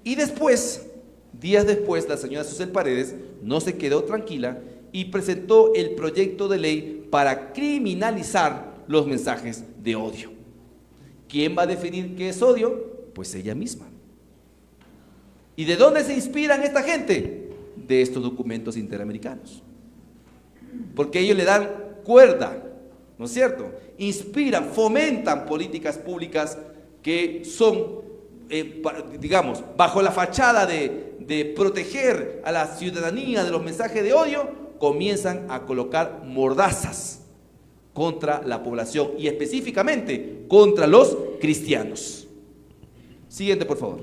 Y después, días después, la señora Suset Paredes no se quedó tranquila y presentó el proyecto de ley para criminalizar los mensajes de odio. ¿Quién va a definir qué es odio? Pues ella misma. ¿Y de dónde se inspiran esta gente? De estos documentos interamericanos. Porque ellos le dan cuerda, ¿no es cierto? Inspiran, fomentan políticas públicas que son, digamos, bajo la fachada de proteger a la ciudadanía de los mensajes de odio, comienzan a colocar mordazas contra la población y específicamente contra los cristianos. Siguiente, por favor.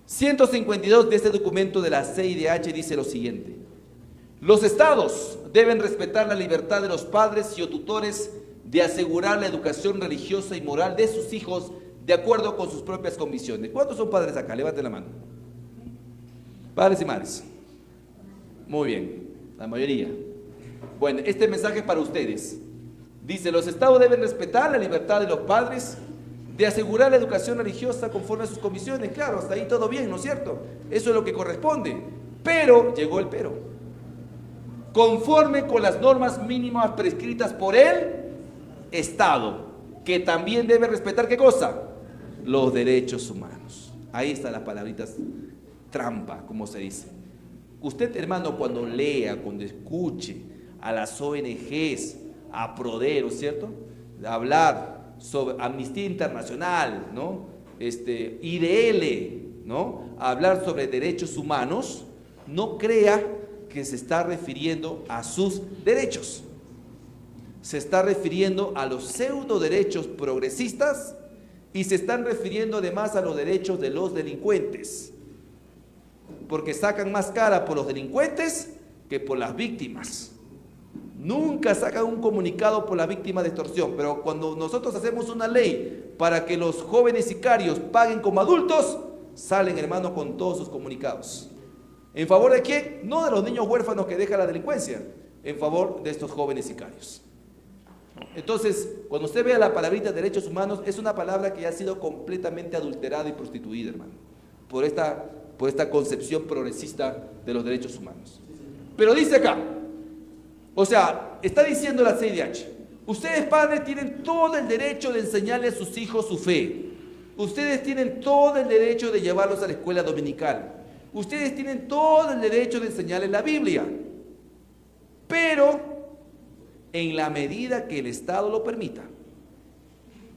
152 de este documento de la CIDH dice lo siguiente: Los estados deben respetar la libertad de los padres y o tutores de asegurar la educación religiosa y moral de sus hijos de acuerdo con sus propias convicciones. ¿Cuántos son padres acá? Levanten la mano. Padres y madres. Muy bien, la mayoría. Bueno, este mensaje es para ustedes. Dice, los estados deben respetar la libertad de los padres de asegurar la educación religiosa conforme a sus convicciones. Claro, hasta ahí todo bien, ¿no es cierto? Eso es lo que corresponde. Pero, llegó el pero, conforme con las normas mínimas prescritas por el Estado, que también debe respetar, ¿qué cosa? Los derechos humanos. Ahí están las palabritas trampa, como se dice. Usted, hermano, cuando lea, cuando escuche a las ONGs, a Prodero, ¿cierto?, hablar sobre Amnistía Internacional, ¿no?, IDL, ¿no?, hablar sobre derechos humanos, no crea que se está refiriendo a sus derechos. Se está refiriendo a los pseudo derechos progresistas y se están refiriendo además a los derechos de los delincuentes, porque sacan más cara por los delincuentes que por las víctimas. Nunca sacan un comunicado por la víctima de extorsión, pero cuando nosotros hacemos una ley para que los jóvenes sicarios paguen como adultos, salen, hermano, con todos sus comunicados. ¿En favor de quién? No de los niños huérfanos que deja la delincuencia, en favor de estos jóvenes sicarios. Entonces, cuando usted vea la palabrita derechos humanos, es una palabra que ya ha sido completamente adulterada y prostituida, hermano, por esta concepción progresista de los derechos humanos. Pero dice acá, o sea, está diciendo la CIDH, ustedes padres tienen todo el derecho de enseñarle a sus hijos su fe. Ustedes tienen todo el derecho de llevarlos a la escuela dominical. Ustedes tienen todo el derecho de enseñarles la Biblia. Pero en la medida que el Estado lo permita.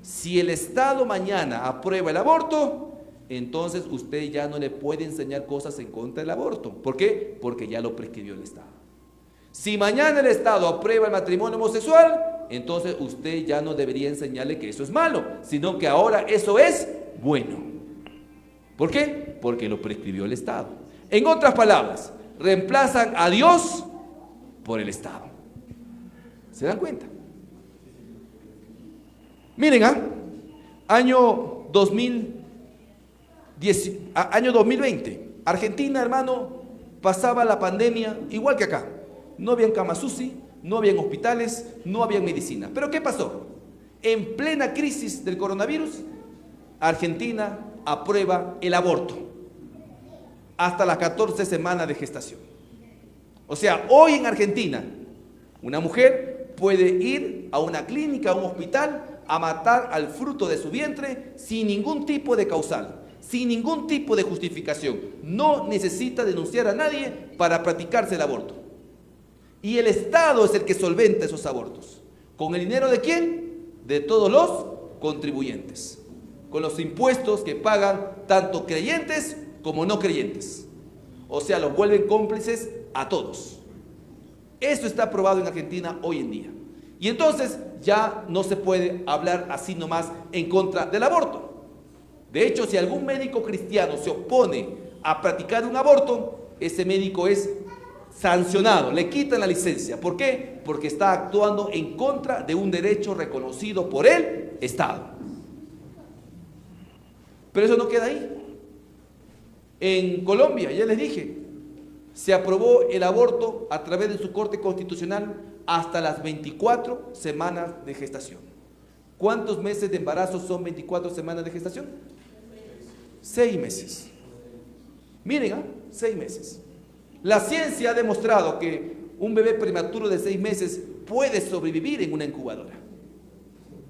Si el Estado mañana aprueba el aborto, entonces usted ya no le puede enseñar cosas en contra del aborto. ¿Por qué? Porque ya lo prescribió el Estado. Si mañana el Estado aprueba el matrimonio homosexual, entonces usted ya no debería enseñarle que eso es malo, sino que ahora eso es bueno. ¿Por qué? Porque lo prescribió el Estado. En otras palabras, reemplazan a Dios por el Estado. ¿Se dan cuenta? Miren, año 2020, Argentina, hermano, pasaba la pandemia igual que acá. No habían camas UCI, no habían hospitales, no habían medicina. ¿Pero qué pasó? En plena crisis del coronavirus, Argentina aprueba el aborto hasta las 14 semanas de gestación. O sea, hoy en Argentina, una mujer puede ir a una clínica, a un hospital, a matar al fruto de su vientre sin ningún tipo de causal, sin ningún tipo de justificación. No necesita denunciar a nadie para practicarse el aborto. Y el Estado es el que solventa esos abortos. ¿Con el dinero de quién? De todos los contribuyentes. Con los impuestos que pagan tanto creyentes como no creyentes. O sea, los vuelven cómplices a todos. Eso está aprobado en Argentina hoy en día. Y entonces ya no se puede hablar así nomás en contra del aborto. De hecho, si algún médico cristiano se opone a practicar un aborto, ese médico es sancionado, le quitan la licencia. ¿Por qué? Porque está actuando en contra de un derecho reconocido por el Estado. Pero eso no queda ahí. En Colombia, ya les dije, se aprobó el aborto a través de su Corte Constitucional hasta las 24 semanas de gestación. ¿Cuántos meses de embarazo son 24 semanas de gestación? 6 meses. Miren, 6 meses. La ciencia ha demostrado que un bebé prematuro de 6 meses puede sobrevivir en una incubadora.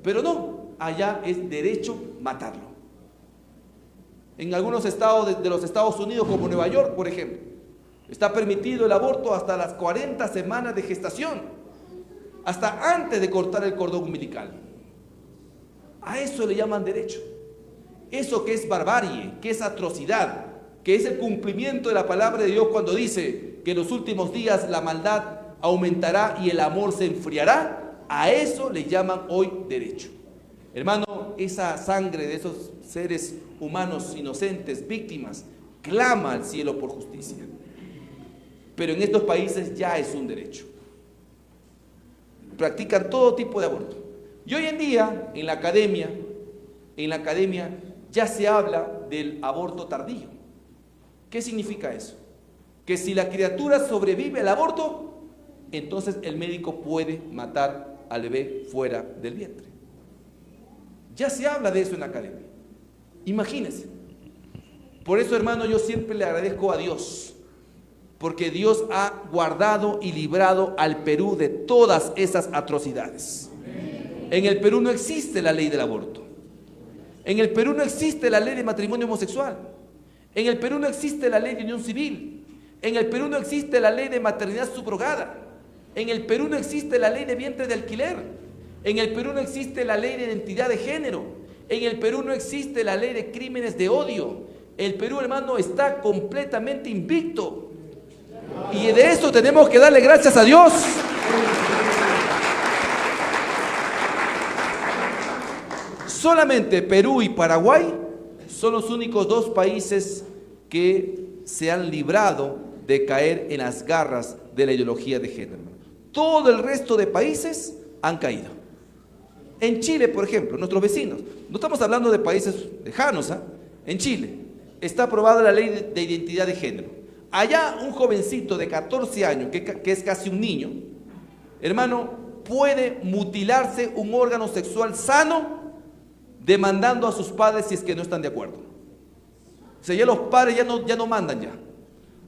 Pero no, allá es derecho matarlo. En algunos estados de los Estados Unidos, como Nueva York, por ejemplo, está permitido el aborto hasta las 40 semanas de gestación, hasta antes de cortar el cordón umbilical. A eso le llaman derecho. Eso que es barbarie, que es atrocidad, que es el cumplimiento de la palabra de Dios cuando dice que en los últimos días la maldad aumentará y el amor se enfriará, a eso le llaman hoy derecho. Hermano, esa sangre de esos seres humanos inocentes, víctimas, clama al cielo por justicia. pero en estos países ya es un derecho. Practican todo tipo de aborto. Y hoy en día, en la academia ya se habla del aborto tardío. ¿Qué significa eso? Que si la criatura sobrevive al aborto, entonces el médico puede matar al bebé fuera del vientre. Ya se habla de eso en la academia. Imagínense. Por eso, hermano, yo siempre le agradezco a Dios, porque Dios ha guardado y librado al Perú de todas esas atrocidades. En el Perú no existe la ley del aborto. En el Perú no existe la ley de matrimonio homosexual. En el Perú no existe la ley de unión civil. En el Perú no existe la ley de maternidad subrogada. En el Perú no existe la ley de vientre de alquiler. En el Perú no existe la ley de identidad de género. En el Perú no existe la ley de crímenes de odio. El Perú, hermano, está completamente invicto. Y de eso tenemos que darle gracias a Dios. Solamente Perú y Paraguay son los únicos dos países que se han librado de caer en las garras de la ideología de género. Todo el resto de países han caído. En Chile, por ejemplo, nuestros vecinos, no estamos hablando de países lejanos, en Chile está aprobada la ley de identidad de género. Allá un jovencito de 14 años, que es casi un niño, hermano, puede mutilarse un órgano sexual sano demandando a sus padres si es que no están de acuerdo. O sea, ya los padres ya no mandan ya.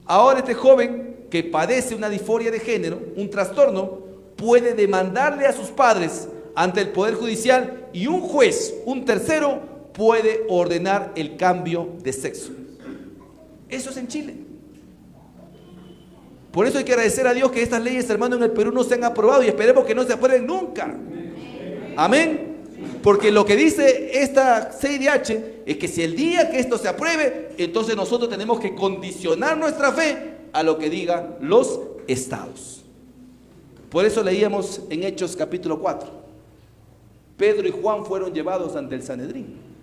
Ahora este joven que padece una disforia de género, un trastorno, puede demandarle a sus padres ante el Poder Judicial y un juez, un tercero, puede ordenar el cambio de sexo. Eso es en Chile. Por eso hay que agradecer a Dios que estas leyes, hermano, en el Perú no se han aprobado y esperemos que no se aprueben nunca. Amén. Porque lo que dice esta CIDH es que si el día que esto se apruebe, entonces nosotros tenemos que condicionar nuestra fe a lo que digan los estados. Por eso leíamos en Hechos capítulo 4. Pedro y Juan fueron llevados ante el Sanedrín.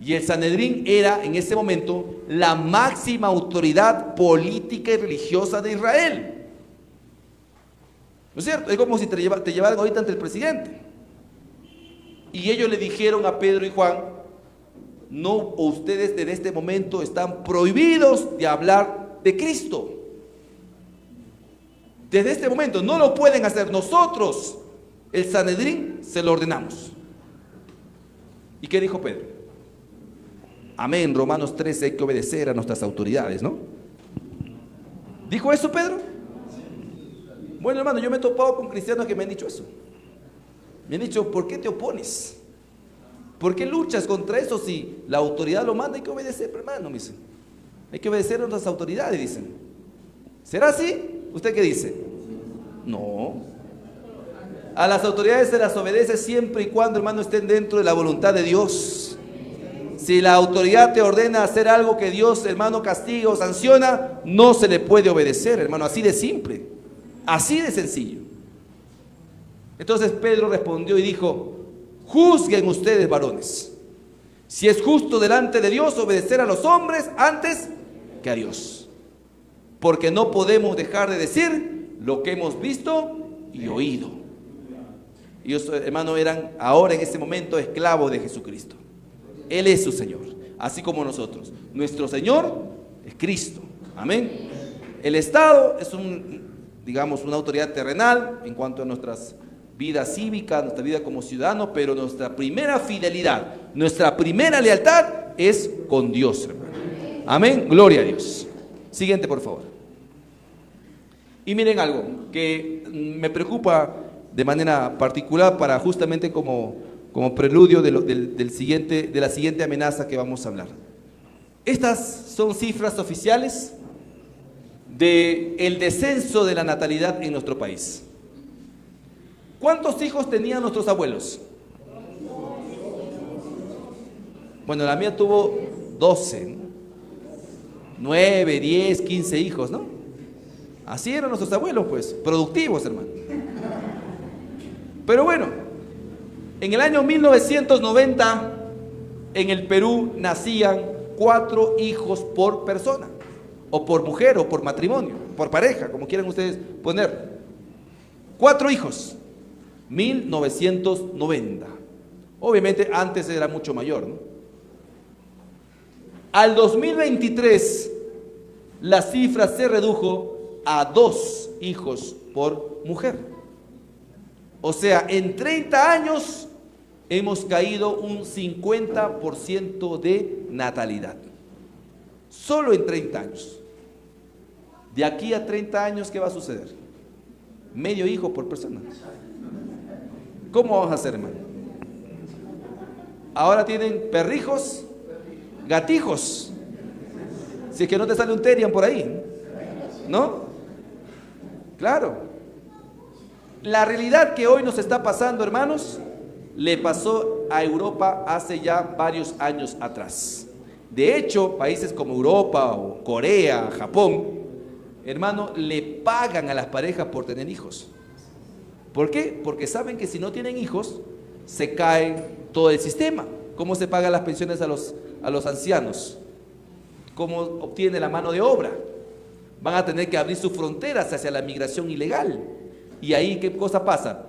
Y el Sanedrín era en ese momento la máxima autoridad política y religiosa de Israel. ¿No es cierto? Es como si te llevaran ahorita ante el presidente. Y ellos le dijeron a Pedro y Juan: no, ustedes desde este momento están prohibidos de hablar de Cristo. Desde este momento no lo pueden hacer. Nosotros, el Sanedrín, se lo ordenamos. ¿Y qué dijo Pedro? Amén, Romanos 13, hay que obedecer a nuestras autoridades, ¿no? ¿Dijo eso Pedro? Bueno, hermano, yo me he topado con cristianos que me han dicho eso. Me han dicho: ¿por qué te opones? ¿Por qué luchas contra eso si la autoridad lo manda? Hay que obedecer, hermano, me dicen. Hay que obedecer a nuestras autoridades, dicen. ¿Será así? ¿Usted qué dice? No. A las autoridades se las obedece siempre y cuando, hermano, estén dentro de la voluntad de Dios. Si la autoridad te ordena hacer algo que Dios, hermano, castiga o sanciona, no se le puede obedecer, hermano. Así de simple, así de sencillo. Entonces Pedro respondió y dijo: juzguen ustedes, varones, si es justo delante de Dios obedecer a los hombres antes que a Dios, porque no podemos dejar de decir lo que hemos visto y oído. Ellos, hermano, eran ahora en este momento esclavos de Jesucristo. Él es su Señor, así como nosotros. Nuestro Señor es Cristo. Amén. El Estado es una autoridad terrenal en cuanto a nuestras vidas cívicas, nuestra vida como ciudadanos, pero nuestra primera fidelidad, nuestra primera lealtad es con Dios, hermano. Amén. Gloria a Dios. Siguiente, por favor. Y miren algo que me preocupa de manera particular para justamente como preludio de la siguiente amenaza que vamos a hablar. Estas son cifras oficiales del descenso de la natalidad en nuestro país. ¿Cuántos hijos tenían nuestros abuelos? Bueno, la mía tuvo 12, ¿no? 9, 10, 15 hijos, ¿no? Así eran nuestros abuelos, pues, productivos, hermano. Pero bueno, en el año 1990, en el Perú nacían 4 hijos por persona. o por mujer, o por matrimonio, por pareja, como quieran ustedes poner. 4 hijos, 1990. Obviamente antes era mucho mayor, ¿no? Al 2023, la cifra se redujo a 2 hijos por mujer. O sea, en 30 años hemos caído un 50% de natalidad. Solo en 30 años. De aquí a 30 años, ¿qué va a suceder? Medio hijo por persona. ¿Cómo vamos a hacer, hermano? Ahora tienen perrijos, gatijos. Si es que no te sale un terian por ahí, ¿no? Claro. La realidad que hoy nos está pasando, hermanos, le pasó a Europa hace ya varios años atrás. De hecho, países como Europa o Corea, Japón, hermano, le pagan a las parejas por tener hijos. ¿Por qué? Porque saben que si no tienen hijos, se cae todo el sistema. ¿Cómo se pagan las pensiones a los ancianos? ¿Cómo obtiene la mano de obra? Van a tener que abrir sus fronteras hacia la migración ilegal. Y ahí, ¿qué cosa pasa?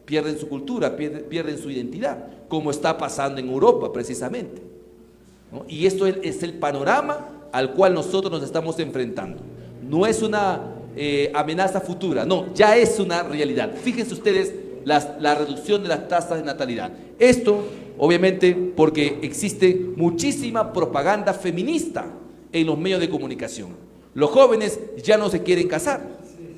Pierden su cultura, pierden su identidad, como está pasando en Europa precisamente, ¿no? Y esto es el panorama al cual nosotros nos estamos enfrentando. No es una amenaza futura, no, ya es una realidad. Fíjense ustedes la reducción de las tasas de natalidad. Esto, obviamente, porque existe muchísima propaganda feminista en los medios de comunicación. Los jóvenes ya no se quieren casar,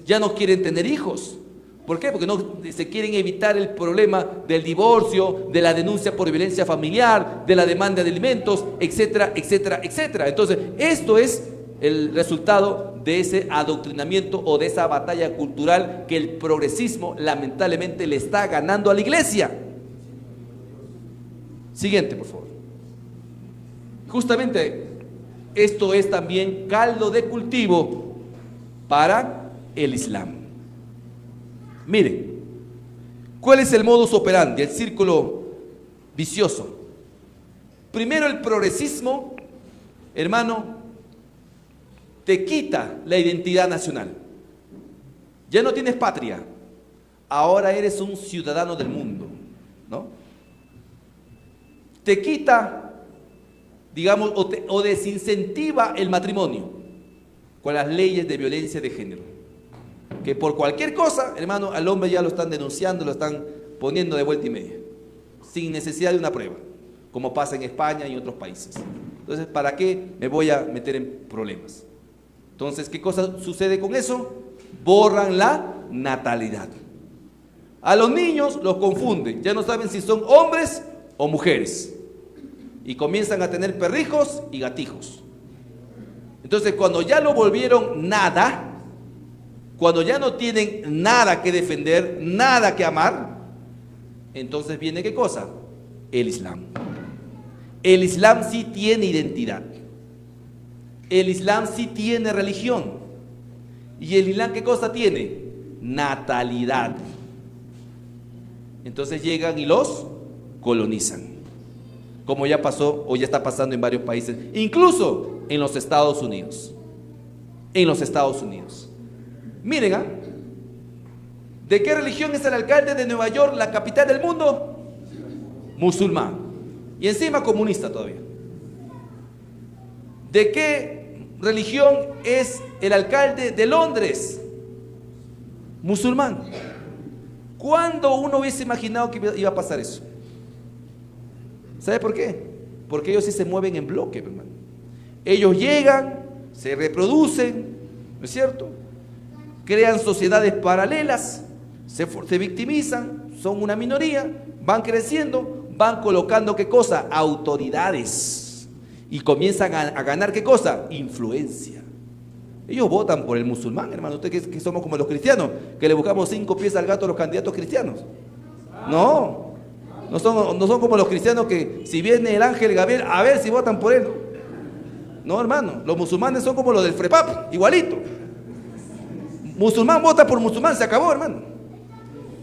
ya no quieren tener hijos. ¿Por qué? Porque no se quieren evitar el problema del divorcio, de la denuncia por violencia familiar, de la demanda de alimentos, etcétera, etcétera, etcétera. Entonces, esto es el resultado de ese adoctrinamiento o de esa batalla cultural que el progresismo lamentablemente le está ganando a la iglesia. Siguiente, por favor. Justamente esto es también caldo de cultivo para el Islam. Miren, ¿cuál es el modus operandi, el círculo vicioso? Primero, el progresismo, hermano, te quita la identidad nacional. Ya no tienes patria, ahora eres un ciudadano del mundo, ¿no? Te quita, digamos, o desincentiva el matrimonio con las leyes de violencia de género. Que por cualquier cosa, hermano, al hombre ya lo están denunciando, lo están poniendo de vuelta y media, sin necesidad de una prueba, como pasa en España y en otros países. Entonces, ¿para qué me voy a meter en problemas? Entonces, ¿qué cosa sucede con eso? Borran la natalidad. A los niños los confunden, ya no saben si son hombres o mujeres, y comienzan a tener perrijos y gatijos. Entonces, cuando ya lo volvieron nada, cuando ya no tienen nada que defender, nada que amar, entonces viene ¿qué cosa? El Islam. El Islam sí tiene identidad. El Islam sí tiene religión. ¿Y el Islam qué cosa tiene? Natalidad. Entonces llegan y los colonizan, como ya pasó o ya está pasando en varios países, incluso en los Estados Unidos. En los Estados Unidos. Miren, ¿de qué religión es el alcalde de Nueva York, la capital del mundo? Musulmán. Y encima comunista todavía. ¿De qué religión es el alcalde de Londres? Musulmán. ¿Cuándo uno hubiese imaginado que iba a pasar eso? ¿Sabe por qué? Porque ellos sí se mueven en bloque, hermano. Ellos llegan, se reproducen, ¿no es cierto? Crean sociedades paralelas, se victimizan, son una minoría, van creciendo, van colocando ¿qué cosa? Autoridades, y comienzan a ganar ¿qué cosa? Influencia. Ellos votan por el musulmán, hermano. Ustedes que somos como los cristianos, que le buscamos 5 pies al gato a los candidatos cristianos. No son como los cristianos que si viene el ángel Gabriel, a ver si votan por él. No, hermano, los musulmanes son como los del FREPAP, igualito. Musulmán vota por musulmán, se acabó, hermano.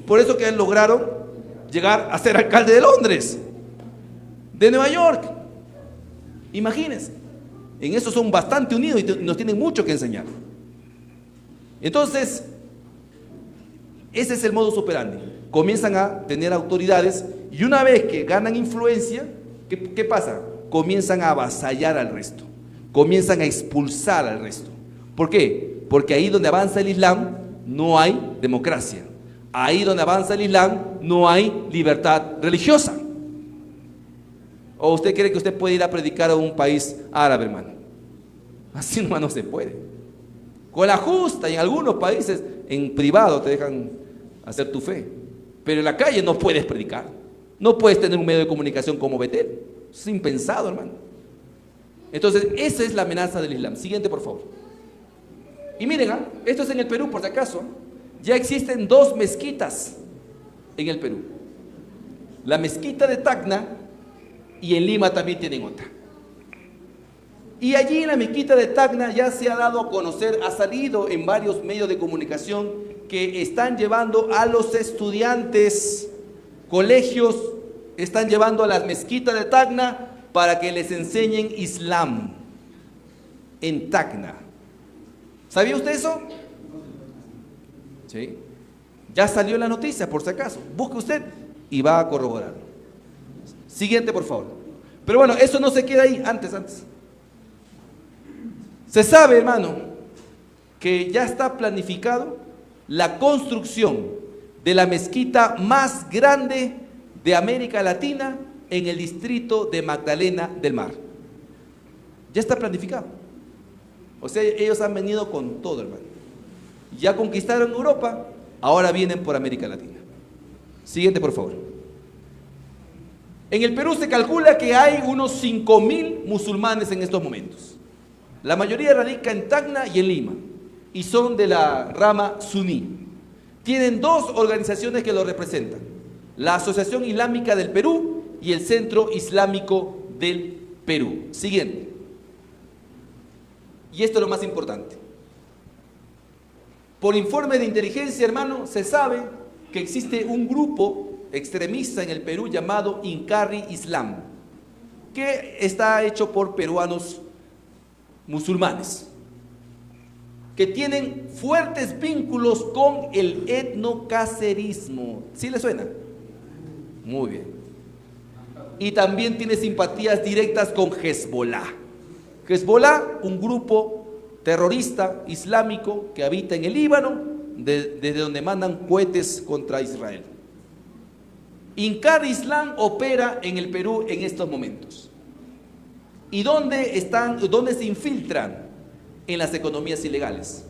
Por eso que lograron llegar a ser alcalde de Londres, de Nueva York. Imagínense. En eso son bastante unidos y nos tienen mucho que enseñar. Entonces, ese es el modus operandi. Comienzan a tener autoridades y una vez que ganan influencia, ¿qué pasa? Comienzan a avasallar al resto, comienzan a expulsar al resto. ¿Por qué? Porque ahí donde avanza el Islam no hay democracia. Ahí donde avanza el Islam no hay libertad religiosa. ¿O usted cree que usted puede ir a predicar a un país árabe, hermano? Así nomás no se puede. Con la justa, en algunos países en privado te dejan hacer tu fe, pero en la calle no puedes predicar. No puedes tener un medio de comunicación como Betel. Es impensado, hermano. Entonces, esa es la amenaza del Islam. Siguiente, por favor. Y miren, esto es en el Perú, por si acaso. Ya existen 2 mezquitas en el Perú. La mezquita de Tacna y en Lima también tienen otra. Y allí en la mezquita de Tacna ya se ha dado a conocer, ha salido en varios medios de comunicación que están llevando a los estudiantes, colegios, están llevando a la mezquita de Tacna para que les enseñen Islam en Tacna. ¿Sabía usted eso? Sí. Ya salió la noticia, por si acaso. Busque usted y va a corroborarlo. Siguiente, por favor. Pero bueno, eso no se queda ahí. Antes. Se sabe, hermano, que ya está planificado la construcción de la mezquita más grande de América Latina en el distrito de Magdalena del Mar. Ya está planificado. O sea, ellos han venido con todo, hermano. Ya conquistaron Europa, ahora vienen por América Latina. Siguiente, por favor. En el Perú se calcula que hay unos 5,000 musulmanes en estos momentos. La mayoría radica en Tacna y en Lima, y son de la rama suní. Tienen 2 organizaciones que los representan: la Asociación Islámica del Perú y el Centro Islámico del Perú. Siguiente. Y esto es lo más importante. Por informe de inteligencia, hermano, se sabe que existe un grupo extremista en el Perú llamado Incarri Islam, que está hecho por peruanos musulmanes, que tienen fuertes vínculos con el etnocacerismo. ¿Sí le suena? Muy bien. Y también tiene simpatías directas con Hezbollah. Hezbollah, un grupo terrorista islámico que habita en el Líbano, desde donde mandan cohetes contra Israel. Incarri Islam opera en el Perú en estos momentos. ¿Y dónde se infiltran? En las economías ilegales: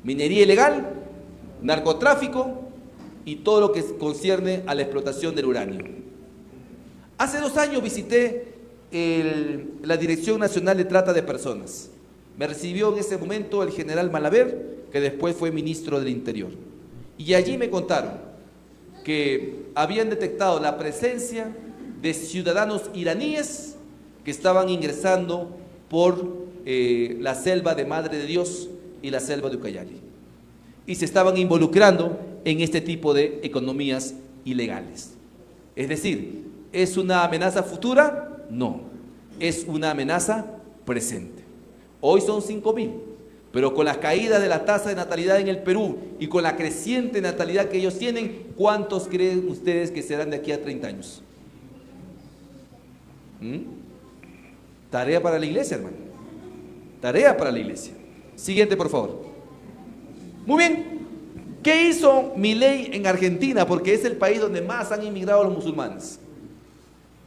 minería ilegal, narcotráfico y todo lo que concierne a la explotación del uranio. Hace 2 años visité la Dirección Nacional de Trata de Personas. Me recibió en ese momento el general Malaver, que después fue ministro del Interior. Y allí me contaron que habían detectado la presencia de ciudadanos iraníes que estaban ingresando por la selva de Madre de Dios y la selva de Ucayali, y se estaban involucrando en este tipo de economías ilegales. Es decir, ¿es una amenaza futura? No, es una amenaza presente. Hoy son 5,000, pero con la caída de la tasa de natalidad en el Perú y con la creciente natalidad que ellos tienen, ¿cuántos creen ustedes que serán de aquí a 30 años? Tarea para la iglesia, hermano. Tarea para la iglesia. Siguiente, por favor. Muy bien. ¿Qué hizo Milei en Argentina? Porque es el país donde más han inmigrado los musulmanes.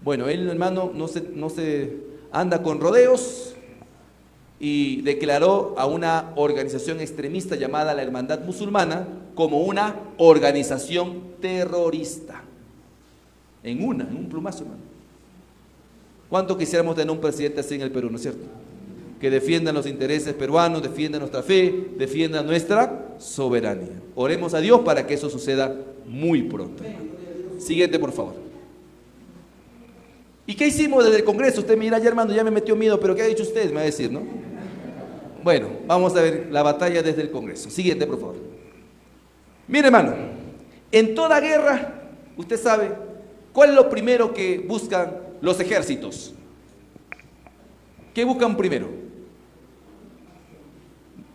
Bueno, él, hermano, no se anda con rodeos y declaró a una organización extremista llamada la Hermandad Musulmana como una organización terrorista. En un plumazo, hermano. ¿Cuánto quisiéramos tener un presidente así en el Perú, no es cierto? Que defiendan los intereses peruanos, defiendan nuestra fe, defiendan nuestra soberanía. Oremos a Dios para que eso suceda muy pronto. Siguiente, por favor. ¿Y qué hicimos desde el Congreso? Usted me dirá, ya hermano, ya me metió miedo, pero ¿qué ha dicho usted? Me va a decir, ¿no? Bueno, vamos a ver la batalla desde el Congreso. Siguiente, por favor. Mire, hermano, en toda guerra, usted sabe, ¿cuál es lo primero que buscan los ejércitos? ¿Qué buscan primero?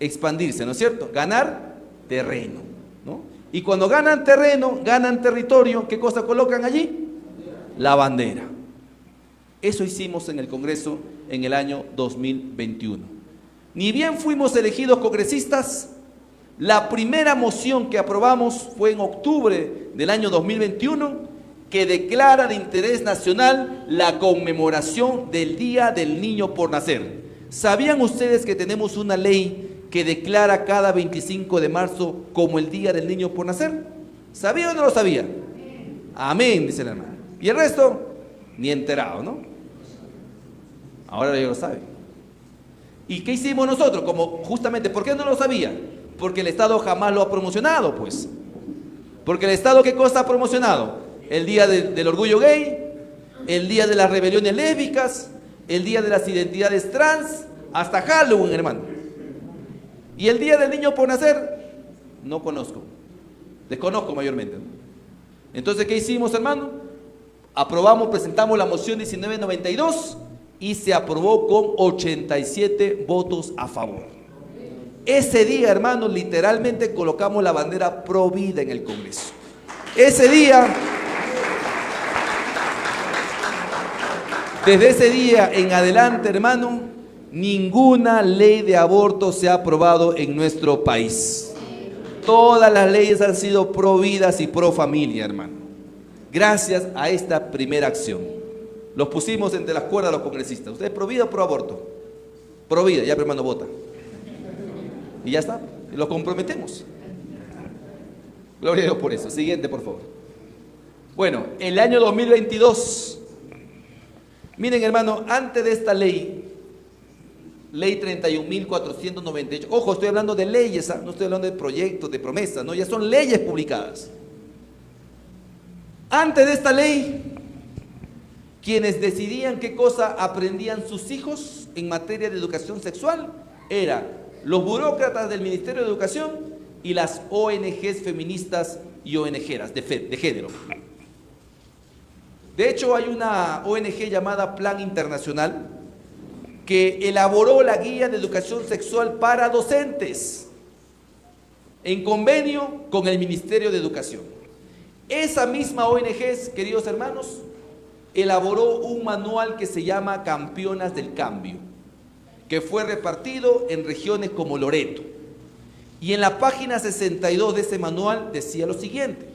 Expandirse, ¿no es cierto? Ganar terreno, ¿no? Y cuando ganan terreno, ganan territorio, ¿qué cosa colocan allí? La bandera. Eso hicimos en el Congreso en el año 2021. Ni bien fuimos elegidos congresistas, la primera moción que aprobamos fue en octubre del año 2021, que declara de interés nacional la conmemoración del Día del Niño por Nacer. ¿Sabían ustedes que tenemos una ley que declara cada 25 de marzo como el Día del Niño por Nacer? ¿Sabía o no lo sabía? Amén, dice la hermana. Y el resto, ni enterado, ¿no? Ahora ya lo saben. ¿Y qué hicimos nosotros? Como justamente, ¿por qué no lo sabía? Porque el Estado jamás lo ha promocionado, pues. Porque el Estado, ¿qué cosa ha promocionado? El Día del Orgullo Gay, el Día de las Rebeliones Lésbicas, el Día de las Identidades Trans, hasta Halloween, hermano. Y el Día del Niño por Nacer, no conozco. Desconozco mayormente, ¿no? Entonces, ¿qué hicimos, hermano? Aprobamos, presentamos la moción 1992 y se aprobó con 87 votos a favor. Ese día, hermano, literalmente colocamos la bandera pro vida en el Congreso. Ese día, desde ese día en adelante, hermano, ninguna ley de aborto se ha aprobado en nuestro país. Todas las leyes han sido pro vidas y pro familia, hermano. Gracias a esta primera acción. Los pusimos entre las cuerdas a los congresistas. ¿Usted es pro vida o pro aborto? Pro vida, ya, hermano, vota. Y ya está, lo comprometemos. Gloria a Dios por eso. Siguiente, por favor. Bueno, el año 2022. Miren, hermano, antes de esta ley 31.498, ojo, estoy hablando de leyes, no estoy hablando de proyectos, de promesas, no, ya son leyes publicadas. Antes de esta ley, quienes decidían qué cosa aprendían sus hijos en materia de educación sexual eran los burócratas del Ministerio de Educación y las ONGs feministas y ONGeras de género. De hecho, hay una ONG llamada Plan Internacional que elaboró la guía de educación sexual para docentes en convenio con el Ministerio de Educación. Esa misma ONG, queridos hermanos, elaboró un manual que se llama Campeonas del Cambio, que fue repartido en regiones como Loreto. Y en la página 62 de ese manual decía lo siguiente: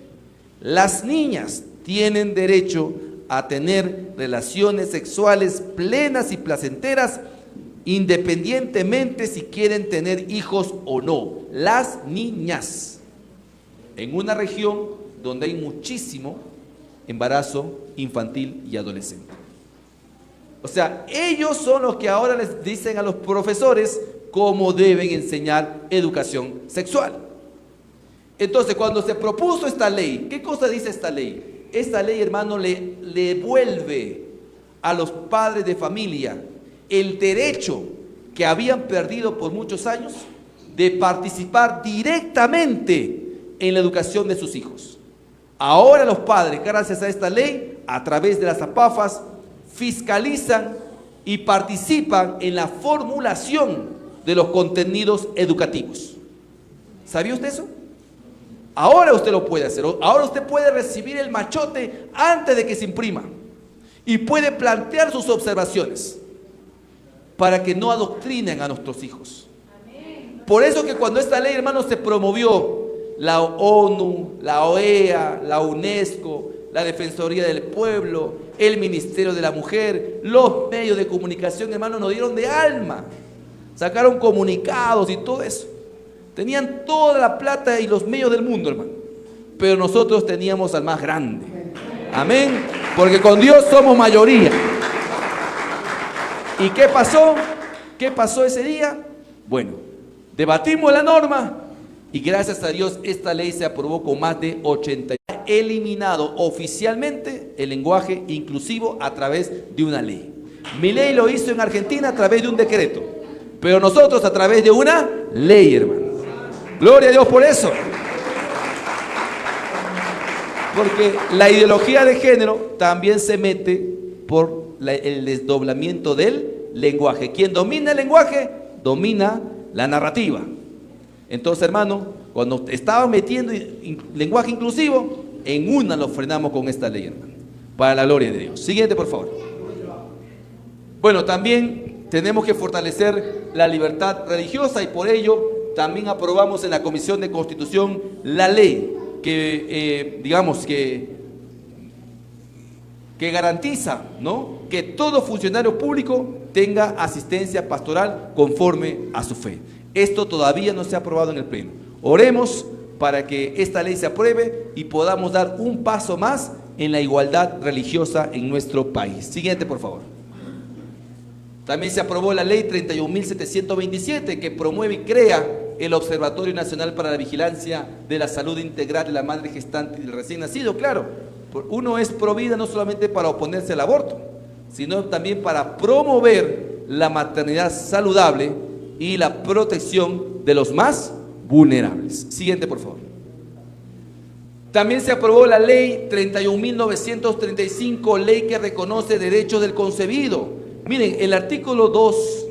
las niñas tienen derecho a tener relaciones sexuales plenas y placenteras, independientemente si quieren tener hijos o no. Las niñas, en una región donde hay muchísimo embarazo infantil y adolescente. O sea, ellos son los que ahora les dicen a los profesores cómo deben enseñar educación sexual. Entonces, cuando se propuso esta ley, ¿qué cosa dice esta ley? Esta ley, hermano, le devuelve a los padres de familia el derecho que habían perdido por muchos años de participar directamente en la educación de sus hijos. Ahora los padres, gracias a esta ley, a través de las APAFAS, fiscalizan y participan en la formulación de los contenidos educativos. ¿Sabía usted eso? Ahora usted lo puede hacer. Ahora usted puede recibir el machote antes de que se imprima y puede plantear sus observaciones para que no adoctrinen a nuestros hijos. Por eso que cuando esta ley, hermanos, se promovió, la ONU, la OEA, la UNESCO, la Defensoría del Pueblo, el Ministerio de la Mujer, los medios de comunicación, hermanos, nos dieron de alma. Sacaron comunicados y todo eso. Tenían toda la plata y los medios del mundo, hermano. Pero nosotros teníamos al más grande. Amén. Porque con Dios somos mayoría. ¿Y qué pasó? ¿Qué pasó ese día? Bueno, debatimos la norma y gracias a Dios esta ley se aprobó con más de 80. Eliminado oficialmente el lenguaje inclusivo a través de una ley. Milei lo hizo en Argentina a través de un decreto, pero nosotros a través de una ley, hermano. Gloria a Dios por eso. Porque la ideología de género también se mete por el desdoblamiento del lenguaje. Quien domina el lenguaje, domina la narrativa. Entonces, hermano, cuando estaban metiendo lenguaje inclusivo, en una lo frenamos con esta ley, hermano, para la gloria de Dios. Siguiente, por favor. Bueno, también tenemos que fortalecer la libertad religiosa y por ello también aprobamos en la Comisión de Constitución la ley que, que garantiza, ¿no?, que todo funcionario público tenga asistencia pastoral conforme a su fe. Esto todavía no se ha aprobado en el Pleno. Oremos para que esta ley se apruebe y podamos dar un paso más en la igualdad religiosa en nuestro país. Siguiente, por favor. También se aprobó la ley 31.727 que promueve y crea el Observatorio Nacional para la Vigilancia de la Salud Integral de la Madre Gestante y del Recién Nacido. Claro, uno es pro vida no solamente para oponerse al aborto, sino también para promover la maternidad saludable y la protección de los más vulnerables. Siguiente, por favor. También se aprobó la ley 31.935, ley que reconoce derechos del concebido. Miren, el artículo 2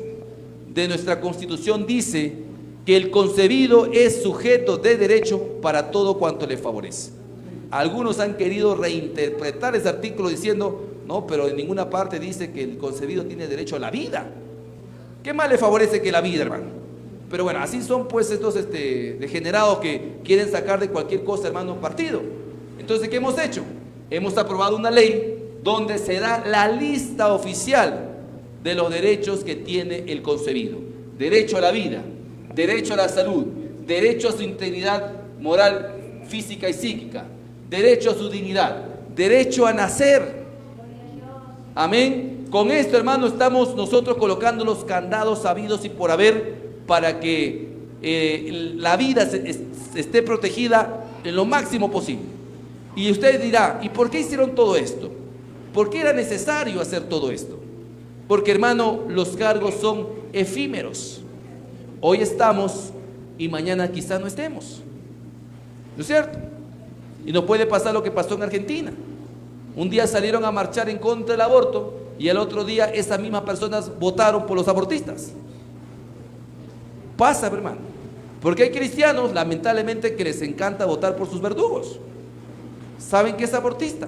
de nuestra Constitución dice que el concebido es sujeto de derecho para todo cuanto le favorece. Algunos han querido reinterpretar ese artículo diciendo, no, pero en ninguna parte dice que el concebido tiene derecho a la vida. ¿Qué más le favorece que la vida, hermano? Pero bueno, así son pues estos degenerados que quieren sacar de cualquier cosa, hermano, partido. Entonces, ¿qué hemos hecho? Hemos aprobado una ley donde se da la lista oficial de los derechos que tiene el concebido. Derecho a la vida, derecho a la salud, derecho a su integridad moral, física y psíquica, derecho a su dignidad, derecho a nacer. Amén. Con esto, hermano, estamos nosotros colocando los candados habidos y por haber para que la vida esté protegida en lo máximo posible. Y usted dirá, ¿y por qué hicieron todo esto? ¿Por qué era necesario hacer todo esto? Porque, hermano, los cargos son efímeros. Hoy estamos y mañana quizá no estemos. ¿No es cierto? Y no puede pasar lo que pasó en Argentina. Un día salieron a marchar en contra del aborto y el otro día esas mismas personas votaron por los abortistas. Pasa, hermano. Porque hay cristianos, lamentablemente, que les encanta votar por sus verdugos. Saben que es abortista.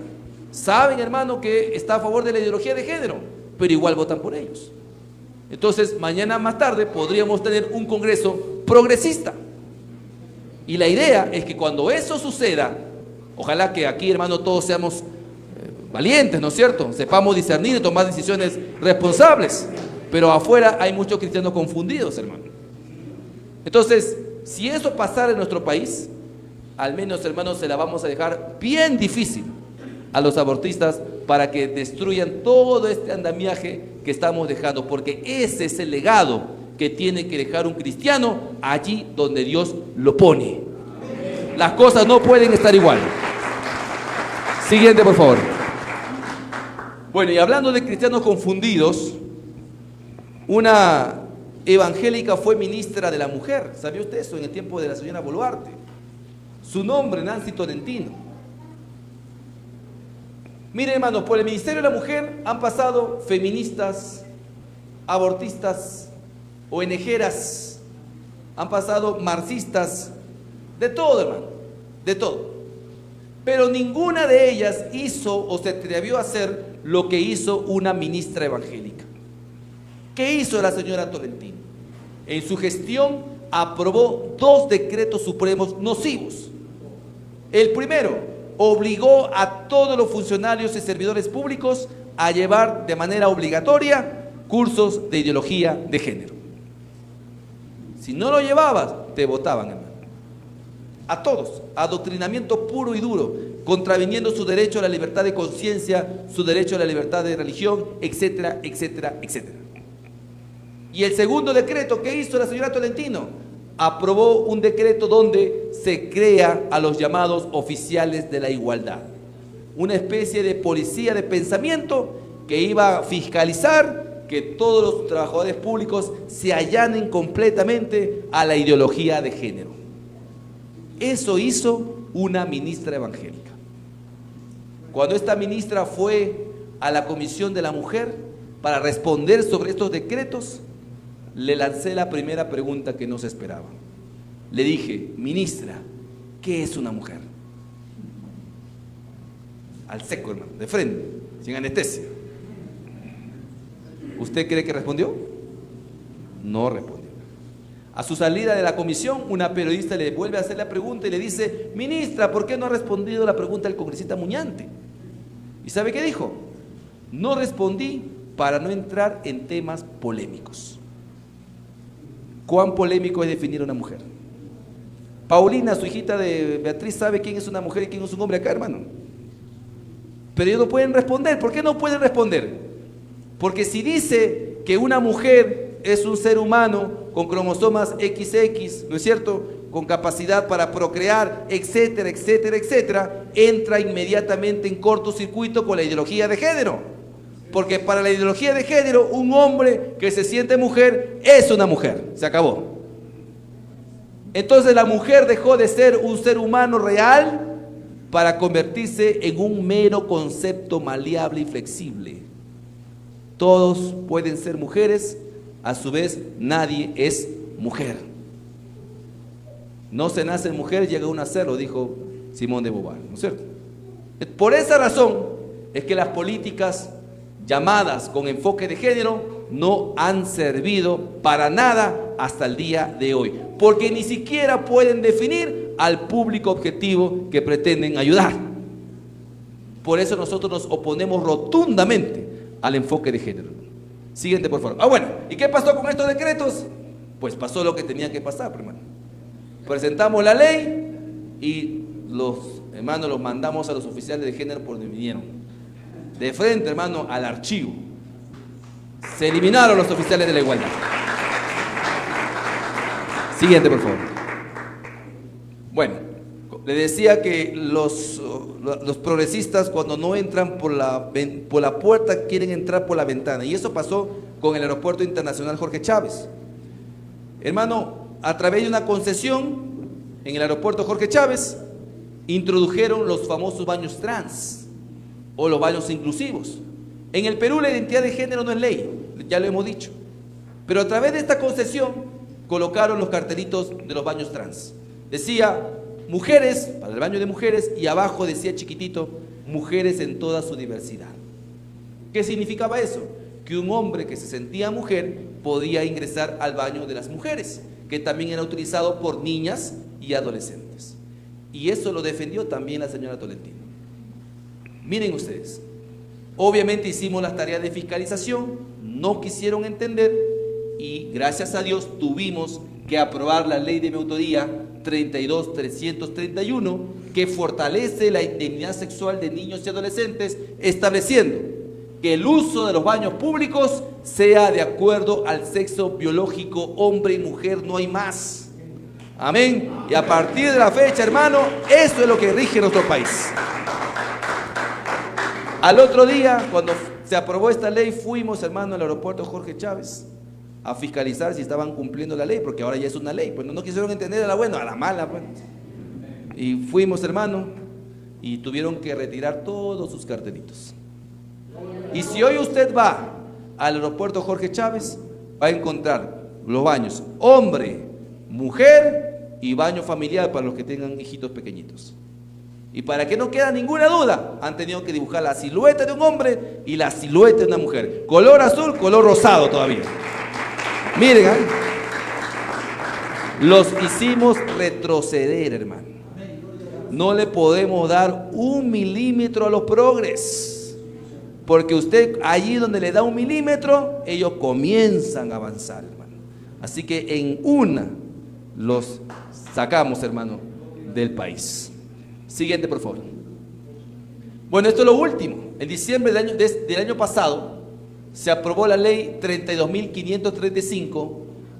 Saben, hermano, que está a favor de la ideología de género, pero igual votan por ellos. Entonces, mañana más tarde podríamos tener un congreso progresista. Y la idea es que cuando eso suceda, ojalá que aquí, hermano, todos seamos valientes, ¿no es cierto? Sepamos discernir y tomar decisiones responsables. Pero afuera hay muchos cristianos confundidos, hermano. Entonces, si eso pasara en nuestro país, al menos, hermanos, se la vamos a dejar bien difícil a los abortistas para que destruyan todo este andamiaje que estamos dejando, porque ese es el legado que tiene que dejar un cristiano allí donde Dios lo pone. Las cosas no pueden estar igual. Siguiente, por favor. Bueno, y hablando de cristianos confundidos, una evangélica fue ministra de la mujer. ¿Sabía usted eso? En el tiempo de la señora Boluarte. Su nombre, Nancy Tolentino. Miren, hermanos, por el Ministerio de la Mujer han pasado feministas, abortistas, ONGeras, han pasado marxistas, de todo, hermano, de todo. Pero ninguna de ellas hizo o se atrevió a hacer lo que hizo una ministra evangélica. ¿Qué hizo la señora Tolentino? En su gestión aprobó 2 decretos supremos nocivos. El primero, obligó a todos los funcionarios y servidores públicos a llevar de manera obligatoria cursos de ideología de género. Si no lo llevabas, te votaban, hermano. A todos, adoctrinamiento puro y duro, contraviniendo su derecho a la libertad de conciencia, su derecho a la libertad de religión, etcétera, etcétera, etcétera. Y el segundo decreto, ¿qué hizo la señora Tolentino? Aprobó un decreto donde se crea a los llamados oficiales de la igualdad. Una especie de policía de pensamiento que iba a fiscalizar que todos los trabajadores públicos se allanen completamente a la ideología de género. Eso hizo una ministra evangélica. Cuando esta ministra fue a la Comisión de la Mujer, para responder sobre estos decretos, le lancé la primera pregunta que no se esperaba. Le dije: ministra, ¿qué es una mujer? Al seco, hermano, de frente, sin anestesia. ¿Usted cree que respondió? No respondió. A su salida de la comisión, una periodista le vuelve a hacer la pregunta y le dice: ministra, ¿por qué no ha respondido la pregunta del congresista Muñante? ¿Y sabe qué dijo? No respondí para no entrar en temas polémicos. ¿Cuán polémico es definir a una mujer? Paulina, su hijita de Beatriz, sabe quién es una mujer y quién es un hombre acá, hermano. Pero ellos no pueden responder. ¿Por qué no pueden responder? Porque si dice que una mujer es un ser humano con cromosomas XX, ¿no es cierto?, con capacidad para procrear, etcétera, etcétera, etcétera, entra inmediatamente en cortocircuito con la ideología de género. Porque para la ideología de género, un hombre que se siente mujer es una mujer. Se acabó. Entonces la mujer dejó de ser un ser humano real para convertirse en un mero concepto maleable y flexible. Todos pueden ser mujeres, a su vez nadie es mujer. No se nace mujer, llega uno a serlo, dijo Simón de Beauvoir, ¿no es cierto? Por esa razón es que las políticas llamadas con enfoque de género no han servido para nada hasta el día de hoy, porque ni siquiera pueden definir al público objetivo que pretenden ayudar. Por eso nosotros nos oponemos rotundamente al enfoque de género. Siguiente, por favor. Bueno, ¿y qué pasó con estos decretos? Pues pasó lo que tenía que pasar, hermano. Presentamos la ley y los hermanos los mandamos a los oficiales de género por donde vinieron. De frente, hermano, al archivo. Se eliminaron los oficiales de la igualdad. Siguiente, por favor. Bueno, le decía que los progresistas, cuando no entran por la puerta, quieren entrar por la ventana. Y eso pasó con el Aeropuerto Internacional Jorge Chávez. Hermano, a través de una concesión en el Aeropuerto Jorge Chávez, introdujeron los famosos baños trans o los baños inclusivos. En el Perú la identidad de género no es ley, ya lo hemos dicho. Pero a través de esta concesión colocaron los cartelitos de los baños trans. Decía mujeres, para el baño de mujeres, y abajo decía chiquitito, mujeres en toda su diversidad. ¿Qué significaba eso? Que un hombre que se sentía mujer podía ingresar al baño de las mujeres, que también era utilizado por niñas y adolescentes. Y eso lo defendió también la señora Tolentino. Miren ustedes, obviamente hicimos las tareas de fiscalización, no quisieron entender y gracias a Dios tuvimos que aprobar la ley de mi autoría 32.331, que fortalece la indemnidad sexual de niños y adolescentes, estableciendo que el uso de los baños públicos sea de acuerdo al sexo biológico, hombre y mujer, no hay más. Amén. Y a partir de la fecha, hermano, eso es lo que rige nuestro país. Al otro día, cuando se aprobó esta ley, fuimos, hermano, al aeropuerto Jorge Chávez a fiscalizar si estaban cumpliendo la ley, porque ahora ya es una ley. Pues no quisieron entender a la buena, a la mala, pues. Y fuimos, hermano, y tuvieron que retirar todos sus cartelitos. Y si hoy usted va al aeropuerto Jorge Chávez, va a encontrar los baños hombre, mujer y baño familiar para los que tengan hijitos pequeñitos. Y para que no quede ninguna duda, han tenido que dibujar la silueta de un hombre y la silueta de una mujer. Color azul, color rosado todavía. Miren, ¿eh? Los hicimos retroceder, hermano. No le podemos dar 1 milímetro a los progres. Porque usted, allí donde le da 1 milímetro, ellos comienzan a avanzar, hermano. Así que en una los sacamos, hermano, del país. Siguiente, por favor. Bueno, esto es lo último. En diciembre del año pasado se aprobó la ley 32.535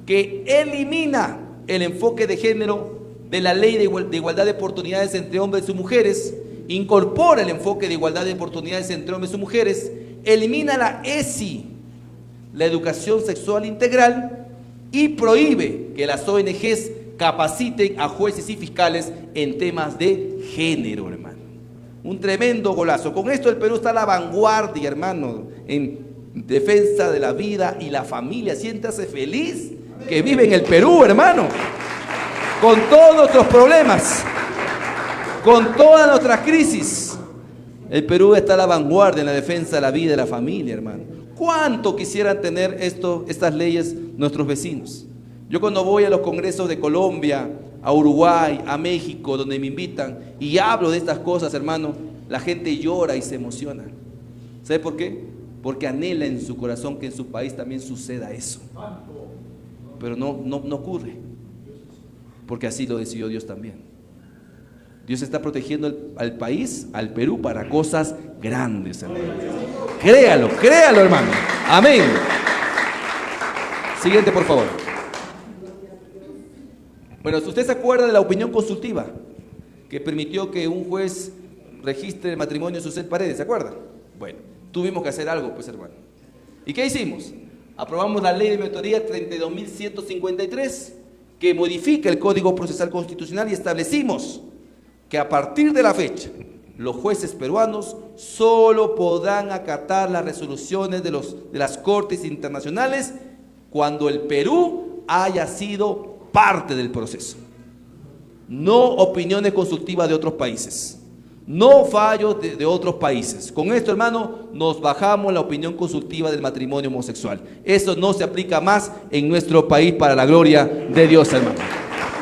que elimina el enfoque de género de la ley de igualdad de oportunidades entre hombres y mujeres, incorpora el enfoque de igualdad de oportunidades entre hombres y mujeres, elimina la ESI, la educación sexual integral, y prohíbe que las ONGs capaciten a jueces y fiscales en temas de género, hermano. Un tremendo golazo. Con esto el Perú está a la vanguardia, hermano, en defensa de la vida y la familia. Siéntase feliz que vive en el Perú, hermano, con todos nuestros problemas, con todas nuestras crisis. El Perú está a la vanguardia en la defensa de la vida y la familia, hermano. ¿Cuánto quisieran tener estas leyes nuestros vecinos? Yo cuando voy a los congresos de Colombia, a Uruguay, a México, donde me invitan y hablo de estas cosas, hermano, la gente llora y se emociona. ¿Sabe por qué? Porque anhela en su corazón que en su país también suceda eso. Pero no ocurre, porque así lo decidió Dios también. Dios está protegiendo al país, al Perú, para cosas grandes, hermano. Créalo, créalo, hermano. Amén. Siguiente, por favor. Bueno, si usted se acuerda de la opinión consultiva que permitió que un juez registre el matrimonio de Susel Paredes, ¿se acuerda? Bueno, tuvimos que hacer algo, pues, hermano. ¿Y qué hicimos? Aprobamos la ley de mentoría 32.153, que modifica el Código Procesal Constitucional, y establecimos que a partir de la fecha, los jueces peruanos solo podrán acatar las resoluciones de las Cortes Internacionales cuando el Perú haya sido parte del proceso. No opiniones consultivas de otros países, no fallos de otros países. Con esto, hermano, nos bajamos la opinión consultiva del matrimonio homosexual. Eso no se aplica más en nuestro país, para la gloria de Dios, hermano.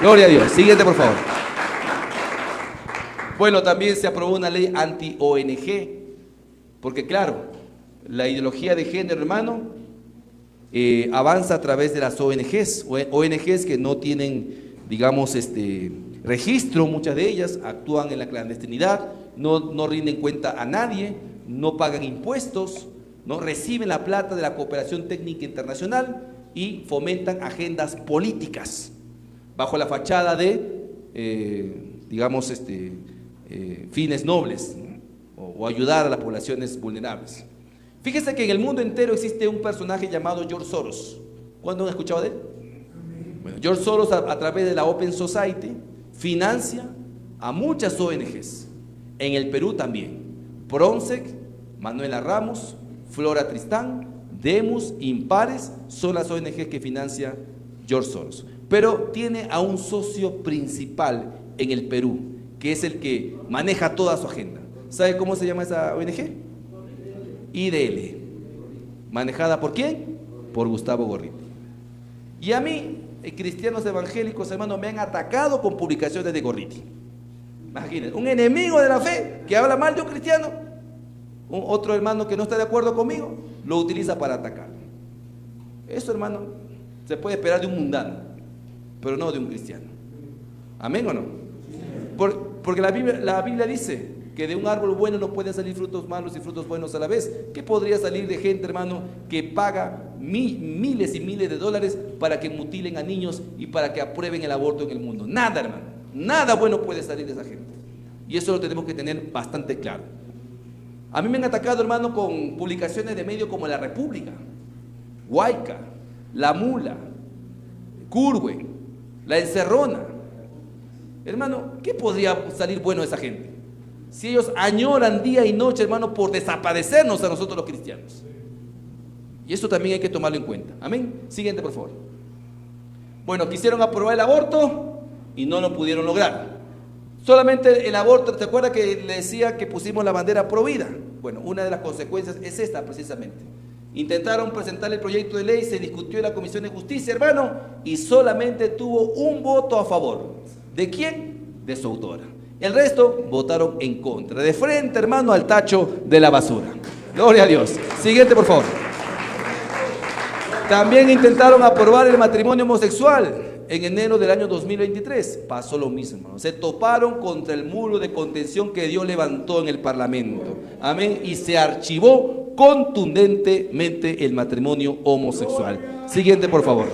Gloria a Dios. Siguiente, por favor. Bueno, también se aprobó una ley anti-ONG, porque claro, la ideología de género, hermano, avanza a través de las ONGs, ONGs que no tienen, digamos, registro. Muchas de ellas actúan en la clandestinidad, no rinden cuenta a nadie, no pagan impuestos, no reciben la plata de la cooperación técnica internacional y fomentan agendas políticas bajo la fachada de, digamos, fines nobles, ¿no? o ayudar a las poblaciones vulnerables. Fíjese que en el mundo entero existe un personaje llamado George Soros. ¿Cuándo han escuchado de él? Bueno, George Soros, a través de la Open Society, financia a muchas ONGs. En el Perú también. Pronsec, Manuela Ramos, Flora Tristán, Demus, Impares, son las ONGs que financia George Soros. Pero tiene a un socio principal en el Perú, que es el que maneja toda su agenda. ¿Sabe cómo se llama esa ONG? IDL. ¿Manejada por quién? Por Gustavo Gorriti. Y a mí, cristianos evangélicos, hermanos, me han atacado con publicaciones de Gorriti. Imagínense, un enemigo de la fe que habla mal de un cristiano, otro hermano que no está de acuerdo conmigo, lo utiliza para atacar. Eso, hermano, se puede esperar de un mundano, pero no de un cristiano. ¿Amén o no? Porque la Biblia dice que de un árbol bueno no pueden salir frutos malos y frutos buenos a la vez. ¿Qué podría salir de gente, hermano, que paga miles y miles de dólares para que mutilen a niños y para que aprueben el aborto en el mundo? Nada, hermano. Nada bueno puede salir de esa gente. Y eso lo tenemos que tener bastante claro. A mí me han atacado, hermano, con publicaciones de medios como La República, Huayca, La Mula, Curwe, La Encerrona. Hermano, ¿qué podría salir bueno de esa gente? Si ellos añoran día y noche, hermano, por desaparecernos a nosotros los cristianos. Y eso también hay que tomarlo en cuenta. Amén. Siguiente, por favor. Bueno, quisieron aprobar el aborto y no lo pudieron lograr. Solamente el aborto, ¿te acuerdas que le decía que pusimos la bandera pro vida? Bueno, una de las consecuencias es esta precisamente. Intentaron presentar el proyecto de ley, se discutió en la Comisión de Justicia, hermano, y solamente tuvo un voto a favor. ¿De quién? De su autora. El resto votaron en contra. De frente, hermano, al tacho de la basura. Gloria a Dios. Siguiente, por favor. También intentaron aprobar el matrimonio homosexual en enero del año 2023. Pasó lo mismo, hermano. Se toparon contra el muro de contención que Dios levantó en el Parlamento. Amén. Y se archivó contundentemente el matrimonio homosexual. Siguiente, por favor.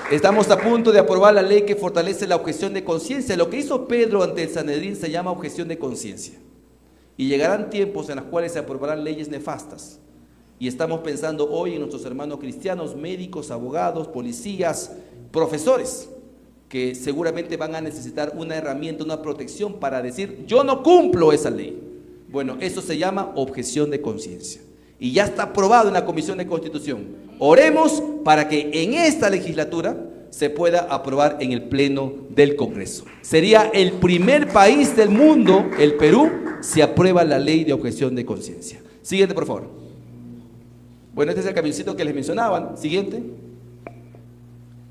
Estamos a punto de aprobar la ley que fortalece la objeción de conciencia. Lo que hizo Pedro ante el Sanedrín se llama objeción de conciencia. Y llegarán tiempos en los cuales se aprobarán leyes nefastas. Y estamos pensando hoy en nuestros hermanos cristianos, médicos, abogados, policías, profesores, que seguramente van a necesitar una herramienta, una protección para decir: yo no cumplo esa ley. Bueno, eso se llama objeción de conciencia. Y ya está aprobado en la Comisión de Constitución. Oremos para que en esta legislatura se pueda aprobar en el Pleno del Congreso. Sería el primer país del mundo, el Perú, si aprueba la ley de objeción de conciencia. Siguiente, por favor. Bueno, este es el camioncito que les mencionaban. Siguiente.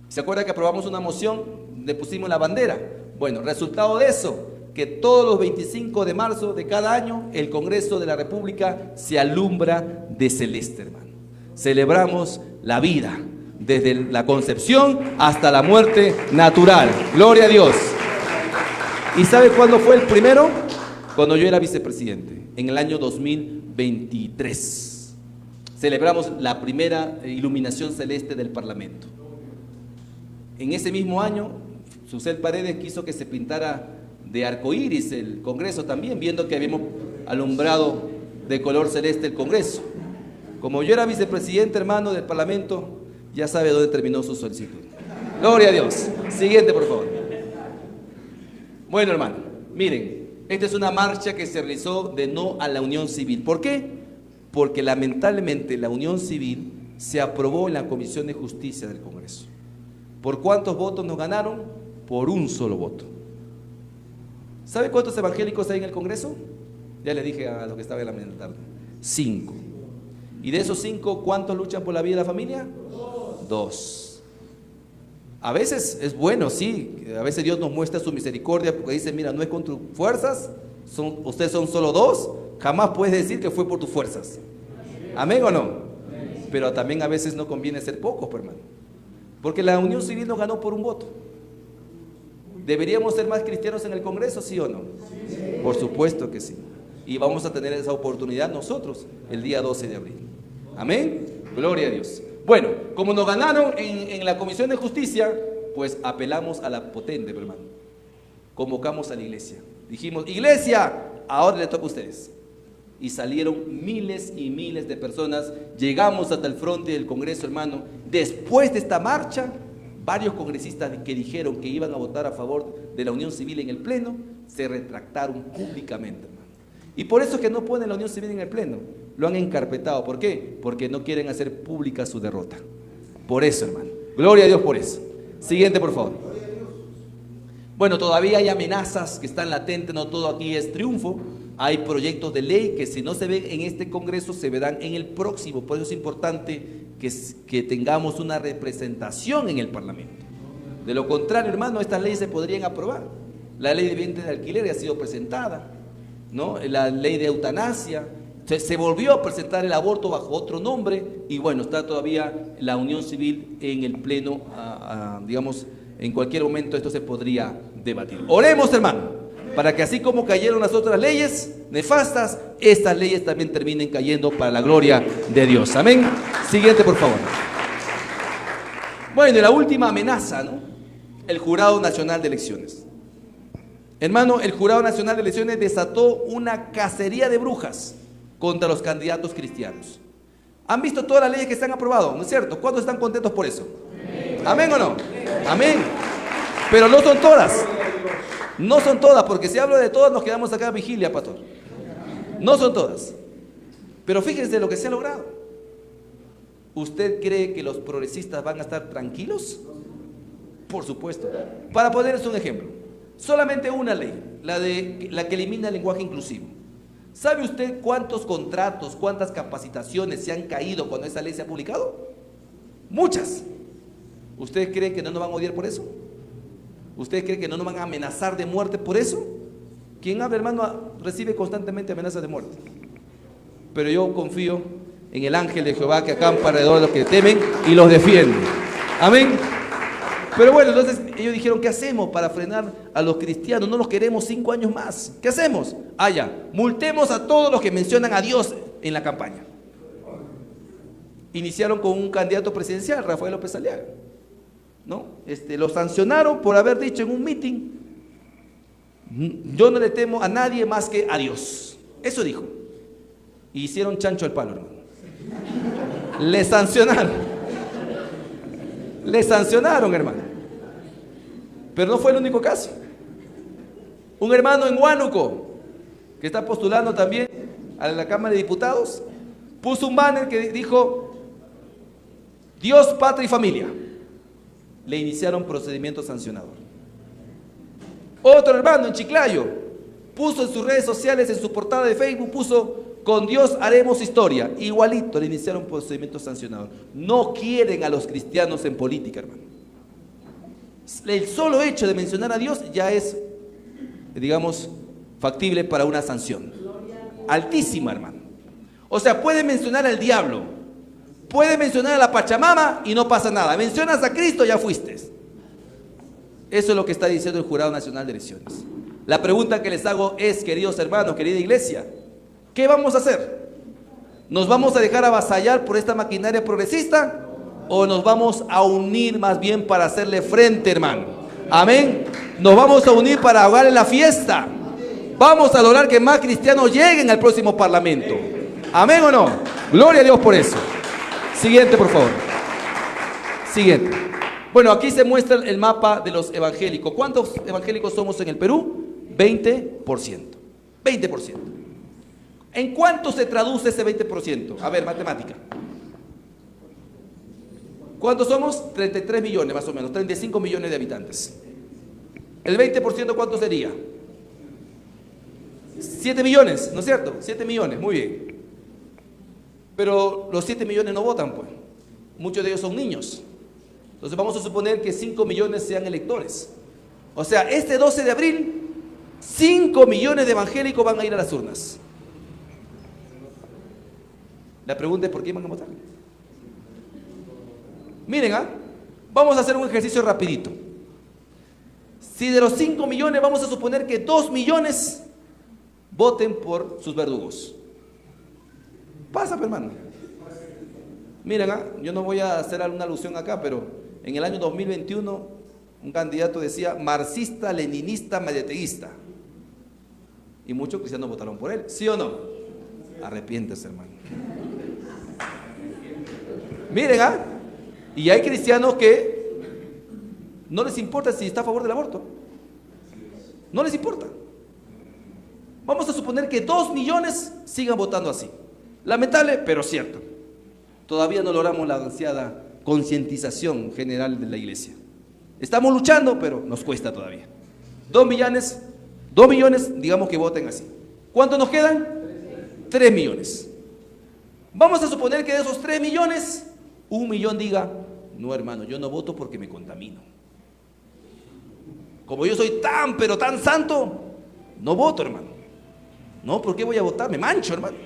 ¿Se acuerda que aprobamos una moción? Le pusimos la bandera. Bueno, resultado de eso, que todos los 25 de marzo de cada año el Congreso de la República se alumbra de celeste, hermano. Celebramos la vida, desde la concepción hasta la muerte natural. Gloria a Dios. ¿Y sabe cuándo fue el primero? Cuando yo era vicepresidente, en el año 2023. Celebramos la primera iluminación celeste del Parlamento. En ese mismo año, Susel Paredes quiso que se pintara de arcoíris el Congreso también, viendo que habíamos alumbrado de color celeste el Congreso. Como yo era vicepresidente, hermano, del Parlamento, ya sabe dónde terminó su solicitud. Gloria a Dios. Siguiente, por favor. Bueno, hermano, miren, esta es una marcha que se realizó de no a la unión civil. ¿Por qué? Porque lamentablemente la unión civil se aprobó en la Comisión de Justicia del Congreso. ¿Por cuántos votos nos ganaron? Por un solo voto. ¿Sabe cuántos evangélicos hay en el Congreso? Ya les dije a los que estaban en la mañana tarde. 5. ¿Y de esos 5, cuántos luchan por la vida de la familia? 2. A veces es bueno, sí. A veces Dios nos muestra su misericordia porque dice, mira, no es con tus fuerzas, ustedes son solo 2. Jamás puedes decir que fue por tus fuerzas. ¿Amén o no? Pero también a veces no conviene ser pocos, hermano. Porque la unión civil nos ganó por un voto. ¿Deberíamos ser más cristianos en el Congreso, sí o no? Sí. Por supuesto que sí. Y vamos a tener esa oportunidad nosotros el día 12 de abril. Amén. Gloria a Dios. Bueno, como nos ganaron en la Comisión de Justicia, pues apelamos a la potente, hermano. Convocamos a la iglesia. Dijimos, iglesia, ahora le toca a ustedes. Y salieron miles y miles de personas. Llegamos hasta el frente del Congreso, hermano. Después de esta marcha, varios congresistas que dijeron que iban a votar a favor de la unión civil en el Pleno, se retractaron públicamente, hermano. Y por eso es que no ponen la unión civil en el Pleno. Lo han encarpetado. ¿Por qué? Porque no quieren hacer pública su derrota. Por eso, hermano. Gloria a Dios por eso. Siguiente, por favor. Bueno, todavía hay amenazas que están latentes. No todo aquí es triunfo. Hay proyectos de ley que si no se ven en este Congreso, se verán en el próximo. Por eso es importante que tengamos una representación en el Parlamento. De lo contrario, hermano, estas leyes se podrían aprobar. La ley de vientre de alquiler ha sido presentada, ¿no? La ley de eutanasia. Se volvió a presentar el aborto bajo otro nombre y bueno, está todavía la unión civil en el Pleno, digamos, en cualquier momento esto se podría debatir. Oremos, hermano, para que así como cayeron las otras leyes nefastas, estas leyes también terminen cayendo para la gloria de Dios. Amén. Siguiente, por favor. Bueno, y la última amenaza, ¿no? El Jurado Nacional de Elecciones. Hermano, el Jurado Nacional de Elecciones desató una cacería de brujas contra los candidatos cristianos. ¿Han visto todas las leyes que se han aprobado? ¿No es cierto? ¿Cuántos están contentos por eso? ¿Amén o no? Amén. Pero no son todas. No son todas, porque si hablo de todas nos quedamos acá a vigilia, pastor. No son todas. Pero fíjense lo que se ha logrado. ¿Usted cree que los progresistas van a estar tranquilos? Por supuesto. Para ponerles un ejemplo, solamente una ley, la que elimina el lenguaje inclusivo. ¿Sabe usted cuántos contratos, cuántas capacitaciones se han caído cuando esa ley se ha publicado? Muchas. ¿Ustedes creen que no nos van a odiar por eso? ¿Ustedes creen que no nos van a amenazar de muerte por eso? Quien habla, hermano, recibe constantemente amenazas de muerte. Pero yo confío en el ángel de Jehová que acampa alrededor de los que temen y los defiende. Amén. Pero bueno, entonces ellos dijeron, ¿qué hacemos para frenar a los cristianos? No los queremos 5 años más. ¿Qué hacemos? Ya, multemos a todos los que mencionan a Dios en la campaña. Iniciaron con un candidato presidencial, Rafael López Aliaga, ¿no? Lo sancionaron por haber dicho en un meeting, yo no le temo a nadie más que a Dios. Eso dijo. Y hicieron chancho al palo, hermano. Le sancionaron. Le sancionaron, hermano. Pero no fue el único caso. Un hermano en Huánuco, que está postulando también a la Cámara de Diputados, puso un banner que dijo: Dios, patria y familia. Le iniciaron procedimiento sancionador. Otro hermano en Chiclayo puso en sus redes sociales, en su portada de Facebook, puso: con Dios haremos historia. Igualito le iniciaron procedimiento sancionador. No quieren a los cristianos en política, hermano. El solo hecho de mencionar a Dios ya es, digamos, factible para una sanción altísima, hermano. O sea, puede mencionar al diablo, puede mencionar a la Pachamama y no pasa nada. Mencionas a Cristo, ya fuiste. Eso es lo que está diciendo el Jurado Nacional de Elecciones. La pregunta que les hago es, queridos hermanos, querida iglesia, ¿qué vamos a hacer? ¿Nos vamos a dejar avasallar por esta maquinaria progresista o nos vamos a unir más bien para hacerle frente, hermano? Amén. Nos vamos a unir para ahogar en la fiesta. Vamos a lograr que más cristianos lleguen al próximo parlamento. ¿Amén o no? Gloria a Dios por eso. Siguiente, por favor. Siguiente. Bueno, aquí se muestra el mapa de los evangélicos. ¿Cuántos evangélicos somos en el Perú? 20%. 20%. ¿En cuánto se traduce ese 20%? A ver, matemática. ¿Cuántos somos? 33 millones más o menos, 35 millones de habitantes. ¿El 20% cuánto sería? 7 millones, ¿no es cierto? 7 millones, muy bien. Pero los 7 millones no votan, pues. Muchos de ellos son niños. Entonces vamos a suponer que 5 millones sean electores. O sea, este 12 de abril, 5 millones de evangélicos van a ir a las urnas. La pregunta es: ¿por qué van a votar? Miren, vamos a hacer un ejercicio rapidito. Si de los 5 millones vamos a suponer que 2 millones voten por sus verdugos. Pasa, hermano. Miren, yo no voy a hacer alguna alusión acá, pero en el año 2021 un candidato decía marxista, leninista, mayateísta. Y muchos cristianos votaron por él, ¿sí o no? Arrepiéntese, hermano. Miren, y hay cristianos que no les importa si está a favor del aborto. No les importa. Vamos a suponer que 2 millones sigan votando así. Lamentable, pero cierto. Todavía no logramos la ansiada concientización general de la iglesia. Estamos luchando, pero nos cuesta todavía. 2 millones, digamos que voten así. ¿Cuántos nos quedan? 3 millones. Vamos a suponer que de esos 3 millones, 1 millón diga: no, hermano, yo no voto porque me contamino. Como yo soy tan, pero tan santo, no voto, hermano. No, ¿por qué voy a votar? Me mancho, hermano.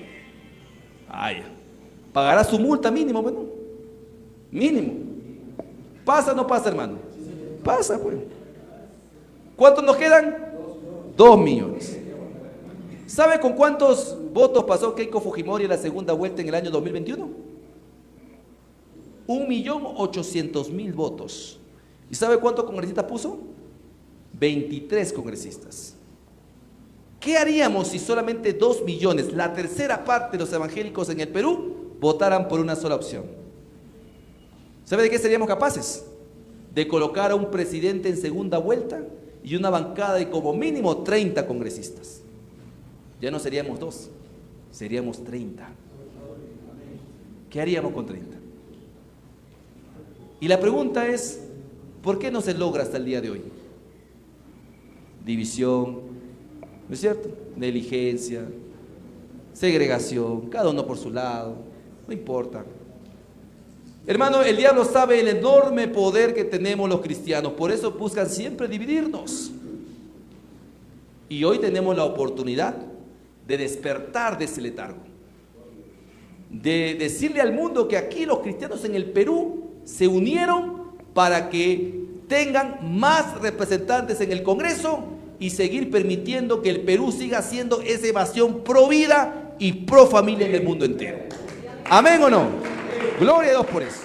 Ya. Pagará su multa mínimo, bueno. Mínimo. ¿Pasa o no pasa, hermano? Pasa, pues. ¿Cuántos nos quedan? 2 millones. ¿Sabe con cuántos votos pasó Keiko Fujimori en la segunda vuelta en el año 2021? 1.800.000 votos. ¿Y sabe cuántos congresistas puso? 23 congresistas. ¿Qué haríamos si solamente 2 millones, la tercera parte de los evangélicos en el Perú, votaran por una sola opción? ¿Sabe de qué seríamos capaces? De colocar a un presidente en segunda vuelta y una bancada de como mínimo 30 congresistas. Ya no seríamos 2, seríamos 30. ¿Qué haríamos con 30? Y la pregunta es: ¿por qué no se logra hasta el día de hoy? División, ¿no es cierto? Negligencia, segregación, cada uno por su lado, no importa. Hermano, el diablo sabe el enorme poder que tenemos los cristianos, por eso buscan siempre dividirnos. Y hoy tenemos la oportunidad de despertar de ese letargo, de decirle al mundo que aquí los cristianos en el Perú se unieron para que tengan más representantes en el Congreso y seguir permitiendo que el Perú siga siendo esa evasión pro vida y pro familia en el mundo entero. ¿Amén o no? Gloria a Dios por eso.